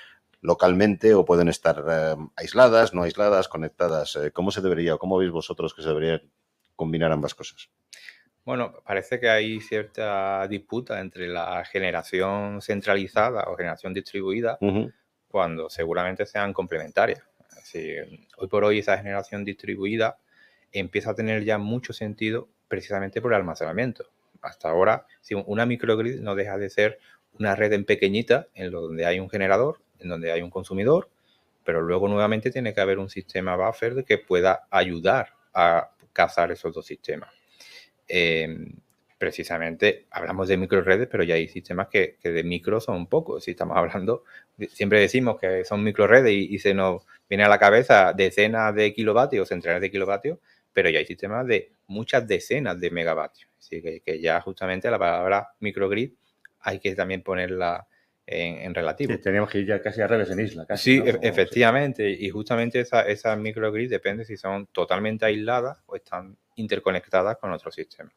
localmente o pueden estar aisladas, no aisladas, conectadas. ¿Cómo se debería, o cómo veis vosotros que se debería combinar ambas cosas? Bueno, parece que hay cierta disputa entre la generación centralizada o generación distribuida, cuando seguramente sean complementarias. Es decir, hoy por hoy esa generación distribuida empieza a tener ya mucho sentido precisamente por el almacenamiento. Hasta ahora, si una microgrid no deja de ser una red en pequeñita, en donde hay un generador, en donde hay un consumidor, pero luego nuevamente tiene que haber un sistema buffer que pueda ayudar a cazar esos dos sistemas. Precisamente hablamos de microredes, pero ya hay sistemas que de micro son pocos. Si estamos hablando, siempre decimos que son microredes y se nos viene a la cabeza decenas de kilovatios, centenares de kilovatios, pero ya hay sistemas de muchas decenas de megavatios. Así que ya justamente la palabra microgrid hay que también ponerla en relativo. Sí, teníamos que ir ya casi a redes en isla. Casi, sí, ¿no? Efectivamente. Y justamente esas microgrid depende si son totalmente aisladas o están interconectadas con otros sistemas.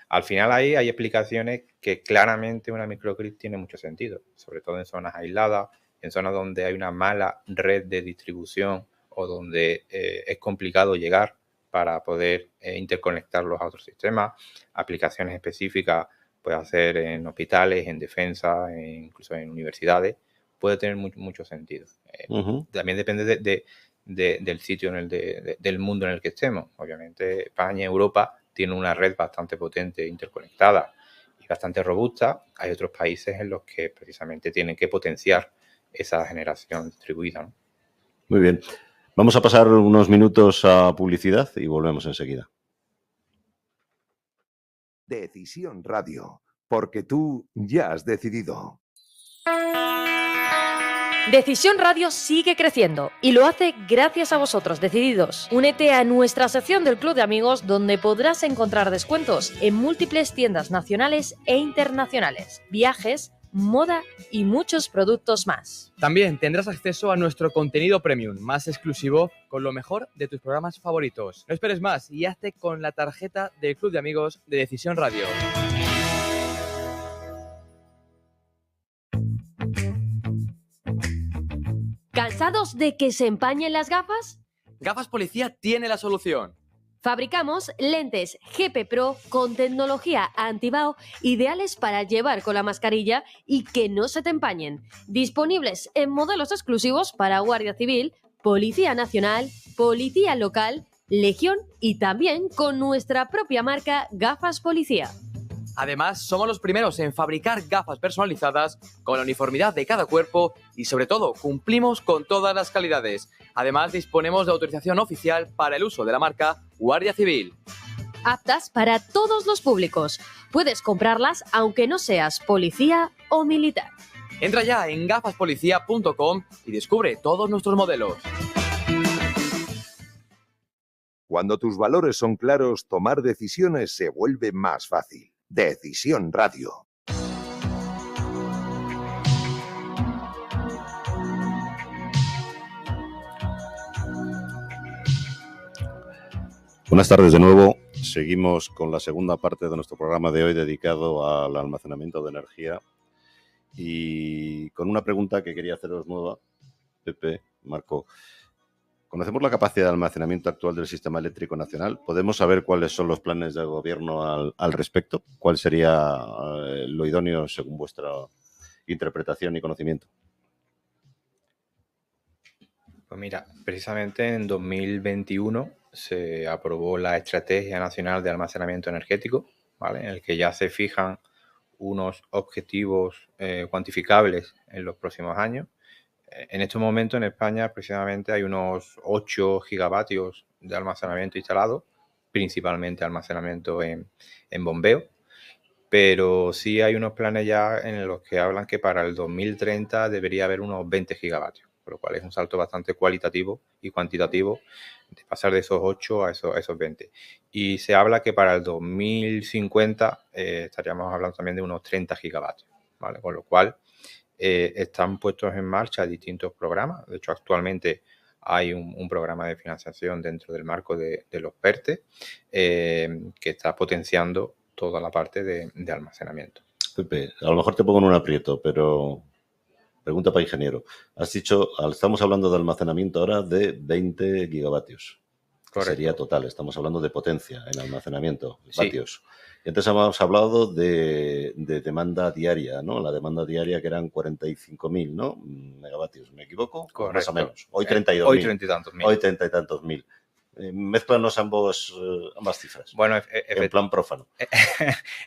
Al final ahí hay explicaciones que claramente una microgrid tiene mucho sentido, sobre todo en zonas aisladas, en zonas donde hay una mala red de distribución o donde es complicado llegar para poder interconectarlos a otros sistemas. Aplicaciones específicas puede hacer en hospitales, en defensa, incluso en universidades, puede tener mucho sentido. También depende del sitio del mundo en el que estemos. Obviamente España, Europa tiene una red bastante potente, interconectada y bastante robusta. Hay otros países en los que precisamente tienen que potenciar esa generación distribuida, ¿no? Muy bien. Vamos a pasar unos minutos a publicidad y volvemos enseguida. Decisión Radio, porque tú ya has decidido. Decisión Radio sigue creciendo y lo hace gracias a vosotros, decididos. Únete a nuestra sección del Club de Amigos, donde podrás encontrar descuentos en múltiples tiendas nacionales e internacionales, viajes, moda y muchos productos más. También tendrás acceso a nuestro contenido premium, más exclusivo, con lo mejor de tus programas favoritos. No esperes más y hazte con la tarjeta del Club de Amigos de Decisión Radio. ¿Cansados de que se empañen las gafas? Gafas Policía tiene la solución. Fabricamos lentes GP Pro con tecnología antibao, ideales para llevar con la mascarilla y que no se te empañen. Disponibles en modelos exclusivos para Guardia Civil, Policía Nacional, Policía Local, Legión y también con nuestra propia marca Gafas Policía. Además, somos los primeros en fabricar gafas personalizadas con la uniformidad de cada cuerpo y, sobre todo, cumplimos con todas las calidades. Además, disponemos de autorización oficial para el uso de la marca Guardia Civil. Aptas para todos los públicos. Puedes comprarlas aunque no seas policía o militar. Entra ya en gafaspolicía.com y descubre todos nuestros modelos. Cuando tus valores son claros, tomar decisiones se vuelve más fácil. Decisión Radio. Buenas tardes de nuevo. Seguimos con la segunda parte de nuestro programa de hoy dedicado al almacenamiento de energía y con una pregunta que quería haceros nueva, Pepe, Marco. ¿Conocemos la capacidad de almacenamiento actual del sistema eléctrico nacional? ¿Podemos saber cuáles son los planes del gobierno al respecto? ¿Cuál sería lo idóneo según vuestra interpretación y conocimiento? Pues mira, precisamente en 2021 se aprobó la Estrategia Nacional de Almacenamiento Energético, ¿vale? En el que ya se fijan unos objetivos cuantificables en los próximos años. En estos momentos en España precisamente hay unos 8 gigavatios de almacenamiento instalado, principalmente almacenamiento en bombeo, pero sí hay unos planes ya en los que hablan que para el 2030 debería haber unos 20 gigavatios, por lo cual es un salto bastante cualitativo y cuantitativo de pasar de esos 8 a esos 20. Y se habla que para el 2050 estaríamos hablando también de unos 30 gigavatios, ¿vale? Con lo cual están puestos en marcha distintos programas. De hecho, actualmente hay un programa de financiación dentro del marco de los PERTE que está potenciando toda la parte de almacenamiento. Pepe, a lo mejor te pongo en un aprieto, pero Pregunta para ingeniero. Has dicho, estamos hablando de almacenamiento ahora de 20 gigavatios. Correcto. Sería total, estamos hablando de potencia en almacenamiento, Sí. vatios. Y antes hemos hablado de demanda diaria, ¿no? La demanda diaria que eran 45.000, ¿no? Megavatios, ¿me equivoco? Correcto. Más o menos. Hoy 32.000. Hoy 30 y tantos mil. Hoy 30 y tantos mil. Mézclanos ambas cifras. Bueno, en plan prófano.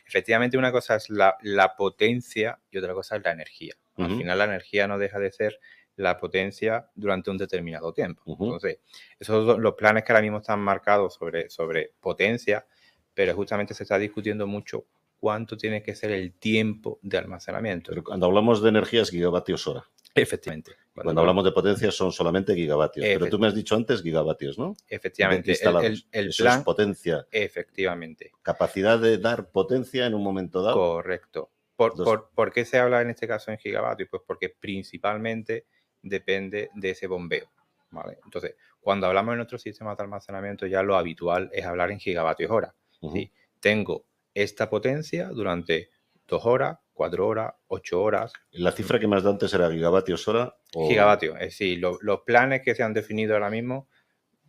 efectivamente una cosa es la potencia y otra cosa es la energía. Al Ujú. final la energía no deja de ser la potencia durante un determinado tiempo. Ujú. Entonces, esos son los planes que ahora mismo están marcados sobre potencia, pero justamente se está discutiendo mucho cuánto tiene que ser el tiempo de almacenamiento. Pero cuando hablamos de energía es gigavatios hora. Efectivamente. Cuando hablamos de potencia son solamente gigavatios. Pero tú Efectivamente. me has dicho antes gigavatios, ¿no? Efectivamente. Instalados. El Eso plan, es potencia. efectivamente. Capacidad de dar potencia en un momento dado. Correcto. ¿Por qué se habla en este caso en gigavatios? Pues porque principalmente depende de ese bombeo, ¿vale? Entonces, cuando hablamos en nuestros sistemas de almacenamiento, ya lo habitual es hablar en gigavatios hora. Ujú. ¿Sí? Tengo esta potencia durante 2 horas, 4 horas, 8 horas. ¿La cifra que me has dado antes era gigavatios hora? O... Gigavatios. Es decir, los planes que se han definido ahora mismo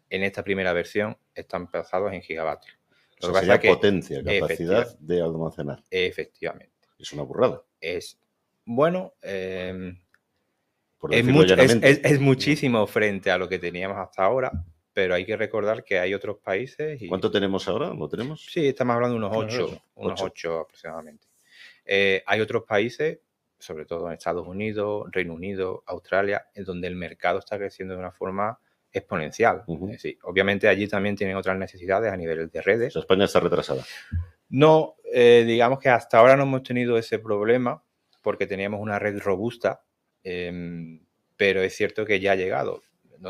en esta primera versión están basados en gigavatios. O Lo sea, que pasa sería es que, potencia, capacidad de almacenar. efectivamente. Es una burrada. Es bueno, Por es, decirlo llanamente. es muchísimo frente a lo que teníamos hasta ahora, pero hay que recordar que hay otros países. ¿Cuánto tenemos ahora? ¿Lo tenemos? Sí, estamos hablando de Unos unos 8. 8 aproximadamente. Hay otros países, sobre todo en Estados Unidos, Reino Unido, Australia, en donde el mercado está creciendo de una forma exponencial. Ujú. Es decir, obviamente allí también tienen otras necesidades a nivel de O redes. sea, España está retrasada. No, digamos que hasta ahora no hemos tenido ese problema porque teníamos una red robusta, pero es cierto que ya ha llegado.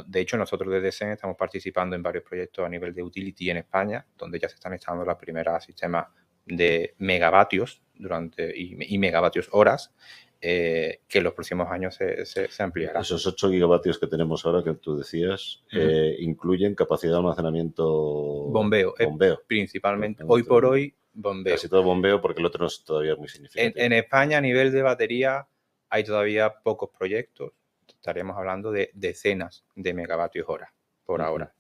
De hecho, nosotros desde SEN estamos participando en varios proyectos a nivel de utility en España, donde ya se están instalando las primeras sistemas de megavatios y megavatios horas, que en los próximos años se ampliará. Esos 8 gigavatios que tenemos ahora, que tú decías, incluyen capacidad de almacenamiento... Bombeo. Principalmente, hoy por hoy, bombeo. Casi todo bombeo, porque el otro no es todavía muy significativo. En España, a nivel de batería, hay todavía pocos proyectos. Estaríamos hablando de decenas de megavatios hora por ahora.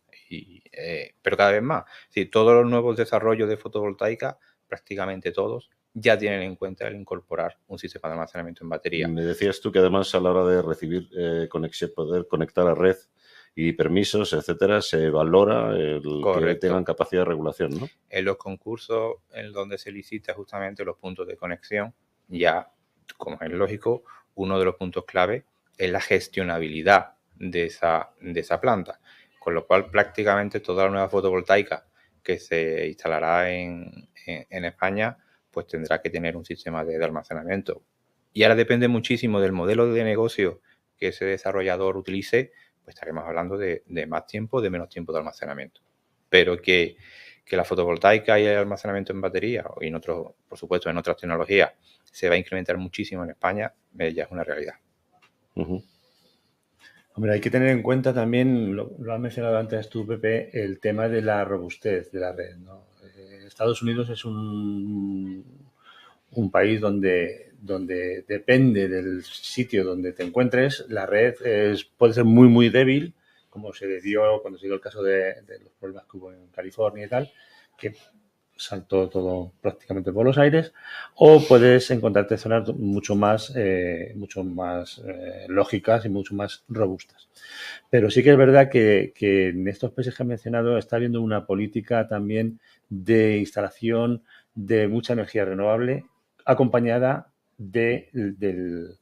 Pero cada vez más. Sí, todos los nuevos desarrollos de fotovoltaica, prácticamente todos, ya tienen en cuenta el incorporar un sistema de almacenamiento en batería. Me decías tú que además a la hora de recibir conexión, poder conectar a red y permisos, etcétera, se valora el que tengan capacidad de regulación, ¿no? En los concursos en donde se licita justamente los puntos de conexión, ya, como es lógico, uno de los puntos clave es la gestionabilidad de esa planta, con lo cual prácticamente toda la nueva fotovoltaica que se instalará en España pues tendrá que tener un sistema de almacenamiento. Y ahora depende muchísimo del modelo de negocio que ese desarrollador utilice, pues estaremos hablando de más tiempo, de menos tiempo de almacenamiento. Pero que la fotovoltaica y el almacenamiento en batería y en otros, por supuesto, en otras tecnologías se va a incrementar muchísimo en España, ya es una realidad. Uh-huh. Hombre, hay que tener en cuenta también, lo has mencionado antes tú, Pepe, el tema de la robustez de la red, ¿no? Estados Unidos es un país donde depende del sitio donde te encuentres, la red puede ser muy, muy débil, como se dio cuando se dio el caso de los problemas que hubo en California y tal, que saltó todo prácticamente por los aires, o puedes encontrarte zonas mucho más lógicas y mucho más robustas. Pero sí que es verdad que en estos países que he mencionado está habiendo una política también de instalación de mucha energía renovable acompañada del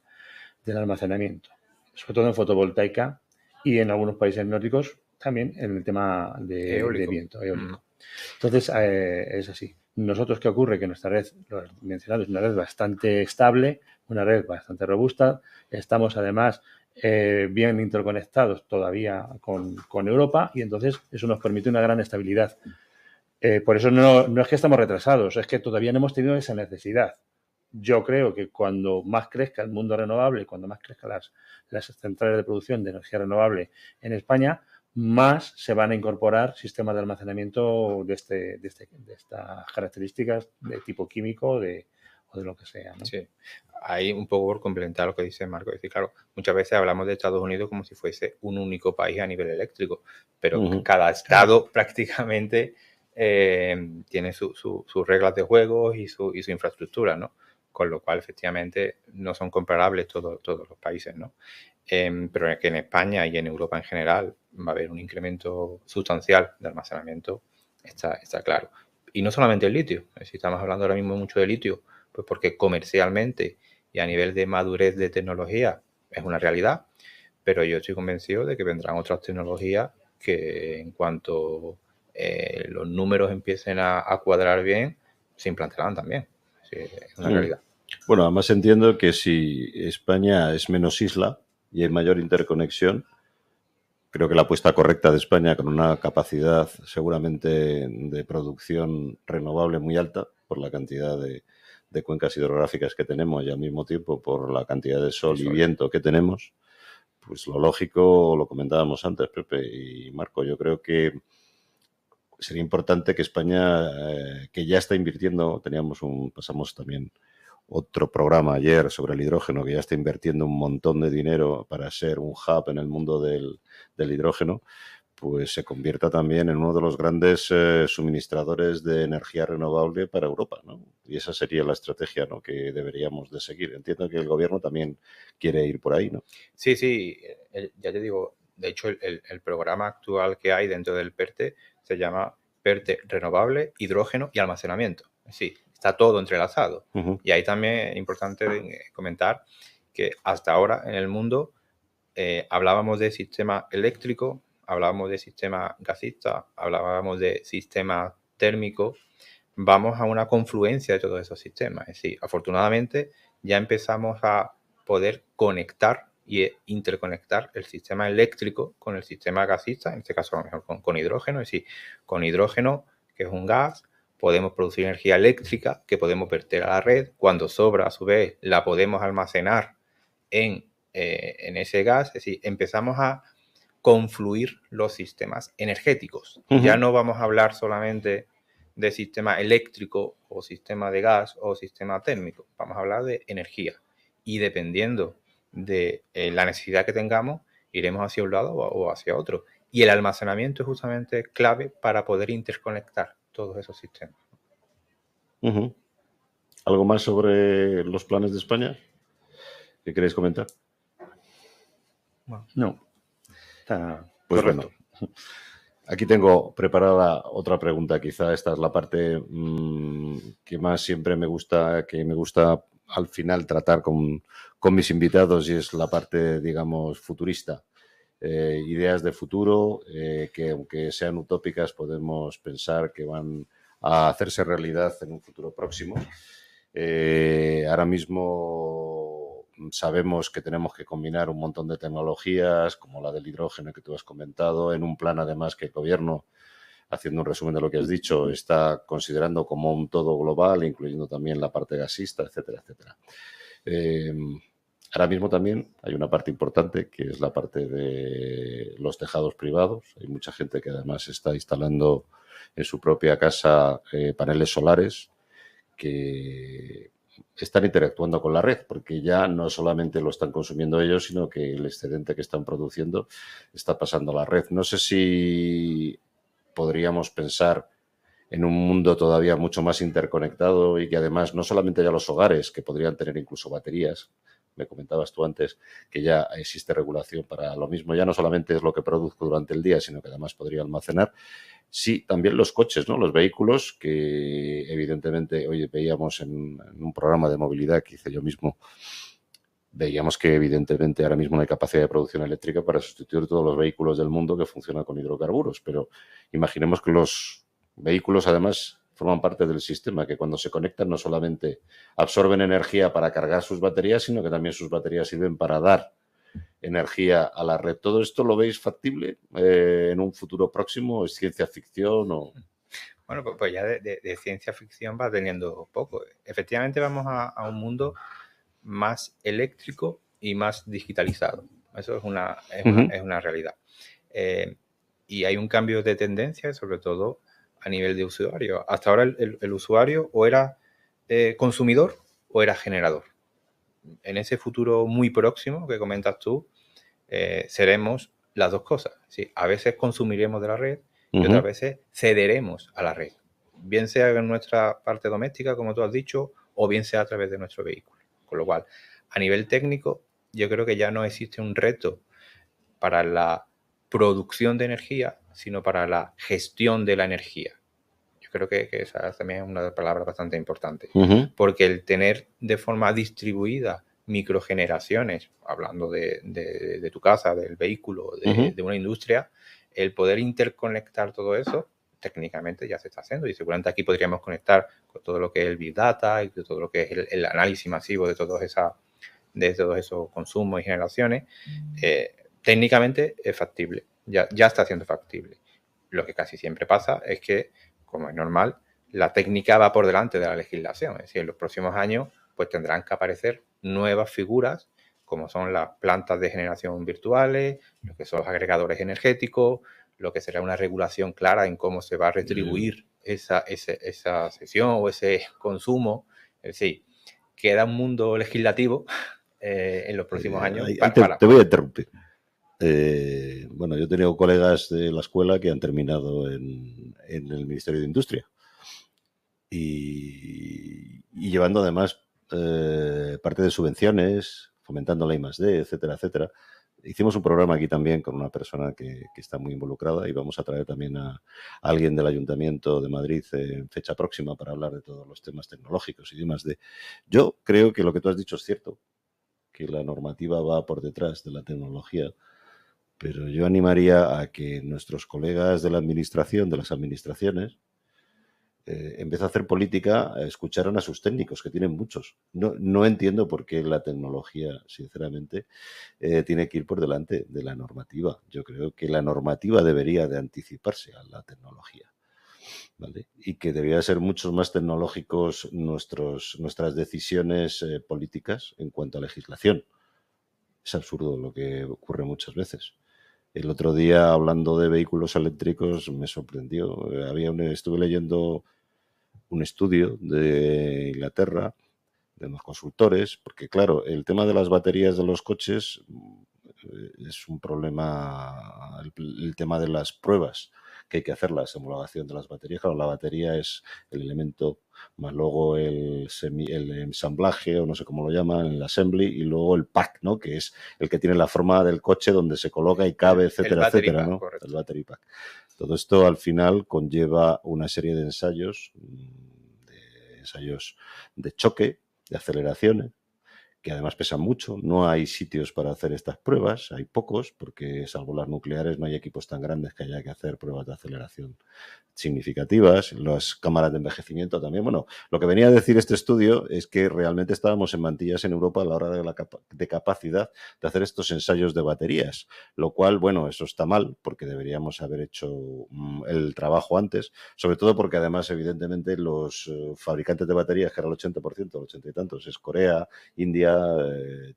almacenamiento, sobre todo en fotovoltaica y en algunos países nórdicos también en el tema de viento eólico. Entonces, es así. Nosotros, ¿qué ocurre? Que nuestra red, lo he mencionado, es una red bastante estable, una red bastante robusta. Estamos, además, bien interconectados todavía con Europa y entonces eso nos permite una gran estabilidad. Por eso no es que estamos retrasados, es que todavía no hemos tenido esa necesidad. Yo creo que cuando más crezca el mundo renovable, cuando más crezcan las centrales de producción de energía renovable en España, más se van a incorporar sistemas de almacenamiento de estas características de tipo químico o de lo que sea, ¿no? Sí. Ahí un poco por complementar lo que dice Marco. Es decir, claro, muchas veces hablamos de Estados Unidos como si fuese un único país a nivel eléctrico, pero cada estado prácticamente tiene sus reglas de juego y su infraestructura, ¿no? Con lo cual, efectivamente, no son comparables todos los países, ¿no? Pero que en España y en Europa en general va a haber un incremento sustancial de almacenamiento, está claro. Y no solamente el litio, es decir, estamos hablando ahora mismo mucho de litio, pues porque comercialmente y a nivel de madurez de tecnología es una realidad, pero yo estoy convencido de que vendrán otras tecnologías que en cuanto los números empiecen a cuadrar bien, se implantarán también. Es una realidad. Bueno, además entiendo que si España es menos isla y hay mayor interconexión, creo que la apuesta correcta de España con una capacidad seguramente de producción renovable muy alta por la cantidad de cuencas hidrográficas que tenemos y al mismo tiempo por la cantidad de sol y viento que tenemos, pues lo lógico, lo comentábamos antes, Pepe y Marco, yo creo que sería importante que España, que ya está invirtiendo, pasamos también otro programa ayer sobre el hidrógeno, que ya está invirtiendo un montón de dinero para ser un hub en el mundo del hidrógeno, pues se convierta también en uno de los grandes suministradores de energía renovable para Europa, ¿no? Y esa sería la estrategia, ¿no?, que deberíamos de seguir. Entiendo que el gobierno también quiere ir por ahí, ¿no? Sí, ya te digo, de hecho el programa actual que hay dentro del PERTE se llama PERTE Renovable, Hidrógeno y Almacenamiento. Sí, está todo entrelazado. Y ahí también es importante comentar que hasta ahora en el mundo hablábamos de sistema eléctrico, hablábamos de sistema gasista, hablábamos de sistema térmico. Vamos a una confluencia de todos esos sistemas. Es decir, afortunadamente ya empezamos a poder conectar y interconectar el sistema eléctrico con el sistema gasista, en este caso a lo mejor con hidrógeno. Es decir, con hidrógeno, que es un gas, podemos producir energía eléctrica que podemos verter a la red. Cuando sobra, a su vez, la podemos almacenar en ese gas. Es decir, empezamos a confluir los sistemas energéticos. Ya no vamos a hablar solamente de sistema eléctrico o sistema de gas o sistema térmico. Vamos a hablar de energía. Y dependiendo de la necesidad que tengamos, iremos hacia un lado o hacia otro. Y el almacenamiento es justamente clave para poder interconectar todos esos sistemas. ¿Algo más sobre los planes de España que queréis comentar? No. Está pues correcto. Bueno, aquí tengo preparada otra pregunta. Quizá esta es la parte que más siempre me gusta al final tratar con mis invitados, y es la parte, digamos, futurista. Ideas de futuro que, aunque sean utópicas, podemos pensar que van a hacerse realidad en un futuro próximo. Ahora mismo sabemos que tenemos que combinar un montón de tecnologías, como la del hidrógeno que tú has comentado, en un plan además que el gobierno, haciendo un resumen de lo que has dicho, está considerando como un todo global, incluyendo también la parte gasista, etcétera, etcétera. Ahora mismo también hay una parte importante, que es la parte de los tejados privados. Hay mucha gente que además está instalando en su propia casa paneles solares que están interactuando con la red, porque ya no solamente lo están consumiendo ellos, sino que el excedente que están produciendo está pasando a la red. No sé si podríamos pensar en un mundo todavía mucho más interconectado y que además no solamente ya los hogares, que podrían tener incluso baterías. Me comentabas tú antes que ya existe regulación para lo mismo. Ya no solamente es lo que produzco durante el día, sino que además podría almacenar. Sí, también los coches, ¿no? Los vehículos, que evidentemente hoy veíamos en un programa de movilidad que hice yo mismo, veíamos que evidentemente ahora mismo no hay capacidad de producción eléctrica para sustituir todos los vehículos del mundo que funcionan con hidrocarburos. Pero imaginemos que los vehículos además forman parte del sistema, que cuando se conectan no solamente absorben energía para cargar sus baterías, sino que también sus baterías sirven para dar energía a la red. ¿Todo esto lo veis factible en un futuro próximo? ¿Es ciencia ficción o...? Bueno, pues ya de ciencia ficción va teniendo poco. Efectivamente vamos a un mundo más eléctrico y más digitalizado. Eso es una realidad. Y hay un cambio de tendencia, sobre todo a nivel de usuario. Hasta ahora el usuario o era consumidor o era generador. En ese futuro muy próximo que comentas tú, seremos las dos cosas. ¿Sí? A veces consumiremos de la red y otras veces cederemos a la red. Bien sea en nuestra parte doméstica, como tú has dicho, o bien sea a través de nuestro vehículo. Con lo cual, a nivel técnico, yo creo que ya no existe un reto para la producción de energía, sino para la gestión de la energía. Yo creo que esa también es una palabra bastante importante, porque el tener de forma distribuida microgeneraciones, hablando de tu casa, del vehículo, de una industria, el poder interconectar todo eso, técnicamente ya se está haciendo, y seguramente aquí podríamos conectar con todo lo que es el Big Data y todo lo que es el análisis masivo de todos esos consumos y generaciones. Técnicamente es factible, ya está siendo factible. Lo que casi siempre pasa es que, como es normal, la técnica va por delante de la legislación. Es decir, en los próximos años pues tendrán que aparecer nuevas figuras, como son las plantas de generación virtuales, lo que son los agregadores energéticos, lo que será una regulación clara en cómo se va a retribuir esa sesión o ese consumo. Es decir, queda un mundo legislativo en los próximos años. Te voy a interrumpir. Bueno, yo he tenido colegas de la escuela que han terminado en el Ministerio de Industria y llevando además parte de subvenciones, fomentando la I+D, etcétera, etcétera. Hicimos un programa aquí también con una persona que está muy involucrada y vamos a traer también a alguien del Ayuntamiento de Madrid en fecha próxima para hablar de todos los temas tecnológicos y I+D. Yo creo que lo que tú has dicho es cierto, que la normativa va por detrás de la tecnología, pero yo animaría a que nuestros colegas de la administración, de las administraciones, en vez de hacer política, escucharan a sus técnicos, que tienen muchos. No entiendo por qué la tecnología, sinceramente, tiene que ir por delante de la normativa. Yo creo que la normativa debería de anticiparse a la tecnología, ¿vale? Y que debería ser mucho más tecnológicos nuestras decisiones políticas en cuanto a legislación. Es absurdo lo que ocurre muchas veces. El otro día, hablando de vehículos eléctricos, me sorprendió. Estuve leyendo un estudio de Inglaterra, de unos consultores, porque claro, el tema de las baterías de los coches es un problema, el tema de las pruebas que hay que hacer, la homologación de las baterías. Claro, la batería es el elemento, más luego el ensamblaje, o no sé cómo lo llaman, el assembly, y luego el pack, ¿no? Que es el que tiene la forma del coche donde se coloca y cabe, etcétera, etcétera, ¿no? El battery pack. Todo esto al final conlleva una serie de ensayos de choque, de aceleraciones, que además pesan mucho. No hay sitios para hacer estas pruebas, hay pocos, porque salvo las nucleares no hay equipos tan grandes que haya que hacer pruebas de aceleración significativas. Las cámaras de envejecimiento también. Bueno, lo que venía a decir este estudio es que realmente estábamos en mantillas en Europa a la hora de capacidad de hacer estos ensayos de baterías, lo cual, bueno, eso está mal, porque deberíamos haber hecho el trabajo antes, sobre todo porque además, evidentemente, los fabricantes de baterías, que era el 80%, el 80 y tantos, es Corea, India,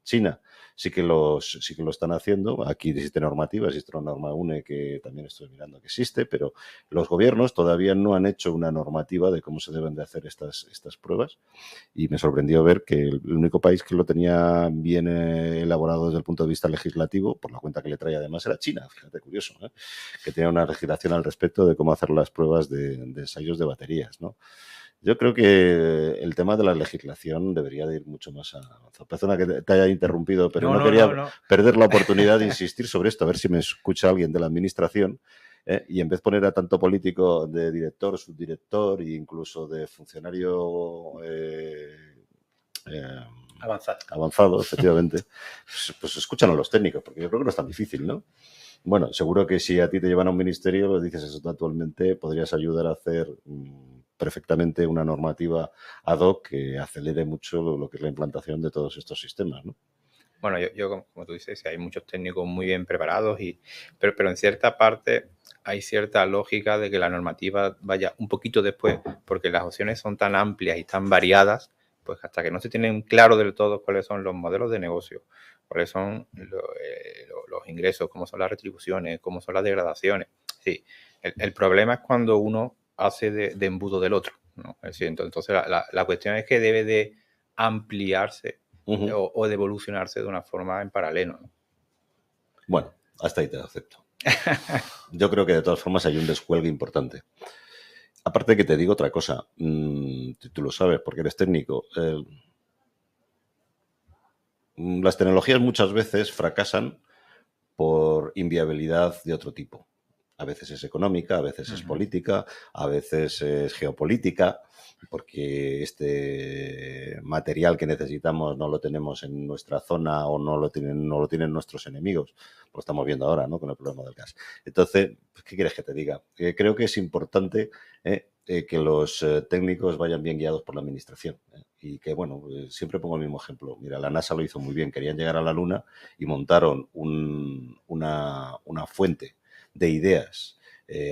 China, sí que lo están haciendo. Aquí existe normativa, existe una norma UNE que también estoy mirando que existe, pero los gobiernos todavía no han hecho una normativa de cómo se deben de hacer estas pruebas, y me sorprendió ver que el único país que lo tenía bien elaborado desde el punto de vista legislativo, por la cuenta que le trae además, era China. Fíjate, curioso, ¿eh? Que tenía una legislación al respecto de cómo hacer las pruebas de ensayos de baterías, ¿no? Yo creo que el tema de la legislación debería de ir mucho más avanzado. Perdona que te haya interrumpido, pero no quería perder la oportunidad de insistir sobre esto, a ver si me escucha alguien de la administración, y en vez de poner a tanto político de director, subdirector e incluso de funcionario avanzado, efectivamente, pues escuchan a los técnicos, porque yo creo que no es tan difícil, ¿no? Bueno, seguro que si a ti te llevan a un ministerio, lo dices eso actualmente, podrías ayudar a hacer perfectamente una normativa ad hoc que acelere mucho lo que es la implantación de todos estos sistemas, ¿no? Bueno, yo como tú dices, hay muchos técnicos muy bien preparados, pero en cierta parte hay cierta lógica de que la normativa vaya un poquito después, porque las opciones son tan amplias y tan variadas, pues hasta que no se tienen claro del todo cuáles son los modelos de negocio, cuáles son los ingresos, cómo son las retribuciones, cómo son las degradaciones. Sí, el problema es cuando uno hace de embudo del otro, ¿no? Es decir, entonces la cuestión es que debe de ampliarse Ujú. o de evolucionarse de una forma en paralelo, ¿no? Bueno, hasta ahí te lo acepto. Yo creo que de todas formas hay un descuelgue importante. Aparte que te digo otra cosa, tú lo sabes porque eres técnico. Las tecnologías muchas veces fracasan por inviabilidad de otro tipo. A veces es económica, a veces es política, a veces es geopolítica, porque este material que necesitamos no lo tenemos en nuestra zona o no lo tienen nuestros enemigos. Lo estamos viendo ahora, ¿no? Con el problema del gas. Entonces, ¿qué quieres que te diga? Creo que es importante que los técnicos vayan bien guiados por la administración. Y que, bueno, siempre pongo el mismo ejemplo. Mira, la NASA lo hizo muy bien. Querían llegar a la Luna y montaron una fuente de ideas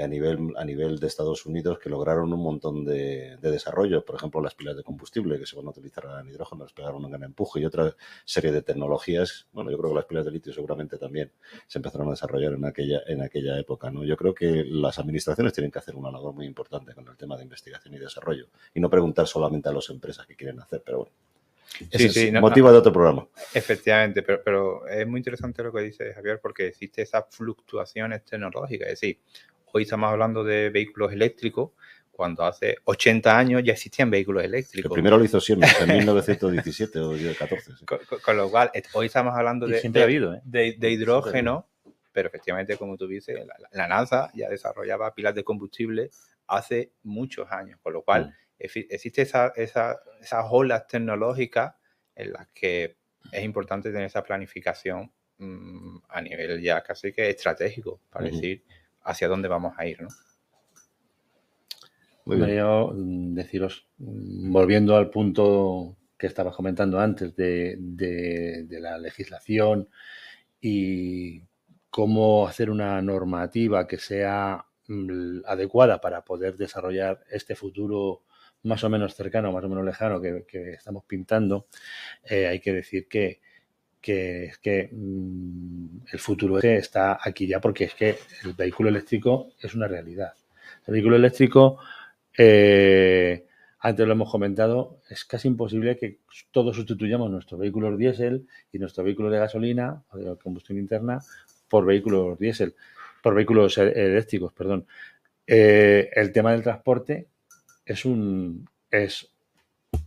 a nivel de Estados Unidos que lograron un montón de desarrollos. Por ejemplo, las pilas de combustible que se van a utilizar en hidrógeno, les pegaron un gran empuje, y otra serie de tecnologías. Bueno, yo creo que las pilas de litio seguramente también se empezaron a desarrollar en aquella época, ¿no? Yo creo que las administraciones tienen que hacer una labor muy importante con el tema de investigación y desarrollo y no preguntar solamente a las empresas qué quieren hacer, pero bueno. Ese es motivo de otro programa. Efectivamente, pero es muy interesante lo que dice Javier, porque existe esas fluctuaciones tecnológicas. Es decir, hoy estamos hablando de vehículos eléctricos, cuando hace 80 años ya existían vehículos eléctricos. El primero lo hizo Siemens en 1917 o 14. Sí. Con lo cual, hoy estamos hablando de hidrógeno, pero efectivamente, como tú dices, la NASA ya desarrollaba pilas de combustible hace muchos años, con lo cual existe esas olas tecnológicas en las que es importante tener esa planificación a nivel ya casi que estratégico para decir hacia dónde vamos a ir, ¿no? Yo deciros, volviendo al punto que estabas comentando antes de la legislación y cómo hacer una normativa que sea adecuada para poder desarrollar este futuro más o menos cercano, más o menos lejano que estamos pintando, hay que decir que el futuro está aquí ya, porque es que el vehículo eléctrico es una realidad. El vehículo eléctrico, antes lo hemos comentado, es casi imposible que todos sustituyamos nuestros vehículos diésel y nuestros vehículos de gasolina o de combustión interna por vehículos diésel, por vehículos eléctricos, perdón. El tema del transporte es un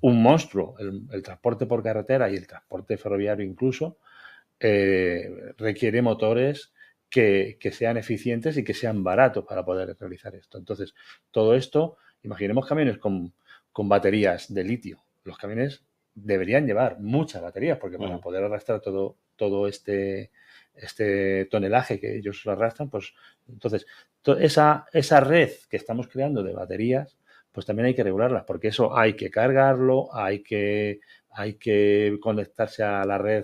monstruo. El transporte por carretera y el transporte ferroviario incluso requiere motores que sean eficientes y que sean baratos para poder realizar esto. Entonces, todo esto, imaginemos camiones con baterías de litio. Los camiones deberían llevar muchas baterías, porque para poder arrastrar todo este tonelaje que ellos arrastran, pues entonces esa red que estamos creando de baterías, pues también hay que regularlas, porque eso hay que cargarlo, hay que conectarse a la red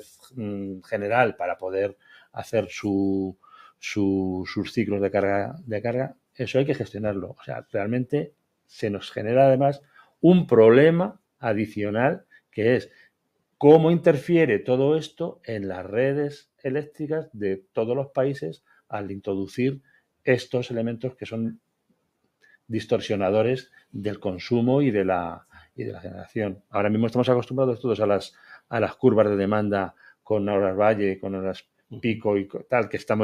general para poder hacer sus ciclos de carga. Eso hay que gestionarlo. O sea, realmente se nos genera además un problema adicional, que es cómo interfiere todo esto en las redes eléctricas de todos los países al introducir estos elementos que son distorsionadores del consumo y de la generación. Ahora mismo estamos acostumbrados todos a las curvas de demanda con horas valle, con horas pico y tal, que está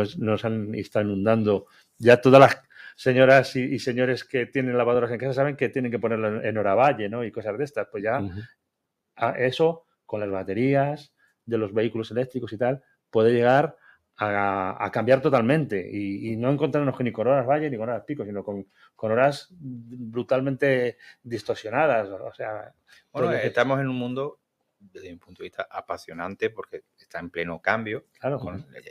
inundando. Ya todas las señoras y señores que tienen lavadoras en casa saben que tienen que ponerlo en hora valle, ¿no? Y cosas de estas. Pues ya eso, con las baterías de los vehículos eléctricos y tal, puede llegar a cambiar totalmente y no encontrarnos ni con horas valle ni con horas pico, sino con horas brutalmente distorsionadas. O sea, bueno, estamos en un mundo, desde mi punto de vista, apasionante, porque está en pleno cambio, claro,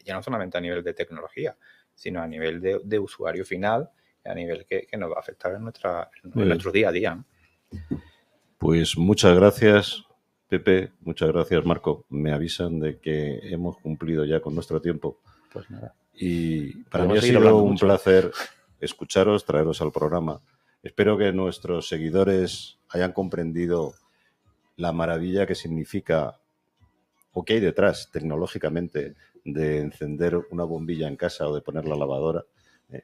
ya no solamente a nivel de tecnología, sino a nivel de usuario final, a nivel que nos va a afectar en nuestro día a día. Pues muchas gracias, Pepe, muchas gracias, Marco. Me avisan de que hemos cumplido ya con nuestro tiempo. Pues nada. Y para mí ha sido un placer escucharos, traeros al programa. Espero que nuestros seguidores hayan comprendido la maravilla que significa o que hay detrás tecnológicamente de encender una bombilla en casa o de poner la lavadora,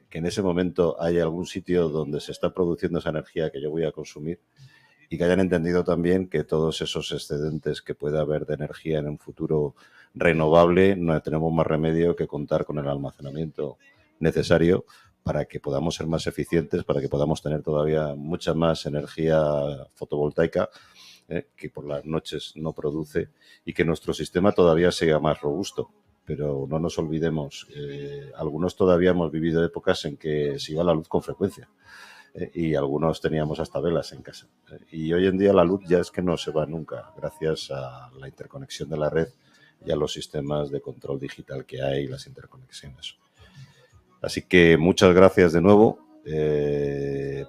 que en ese momento hay algún sitio donde se está produciendo esa energía que yo voy a consumir y que hayan entendido también que todos esos excedentes que pueda haber de energía en un futuro renovable, no tenemos más remedio que contar con el almacenamiento necesario para que podamos ser más eficientes, para que podamos tener todavía mucha más energía fotovoltaica que por las noches no produce y que nuestro sistema todavía sea más robusto. Pero no nos olvidemos, algunos todavía hemos vivido épocas en que se iba la luz con frecuencia y algunos teníamos hasta velas en casa. Y hoy en día la luz ya es que no se va nunca, gracias a la interconexión de la red y a los sistemas de control digital que hay y las interconexiones. Así que muchas gracias de nuevo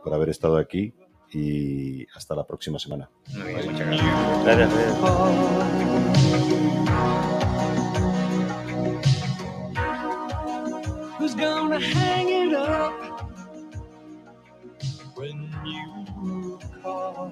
por haber estado aquí y hasta la próxima semana. Muy bien, muchas gracias. Who's gonna hang it up when you call?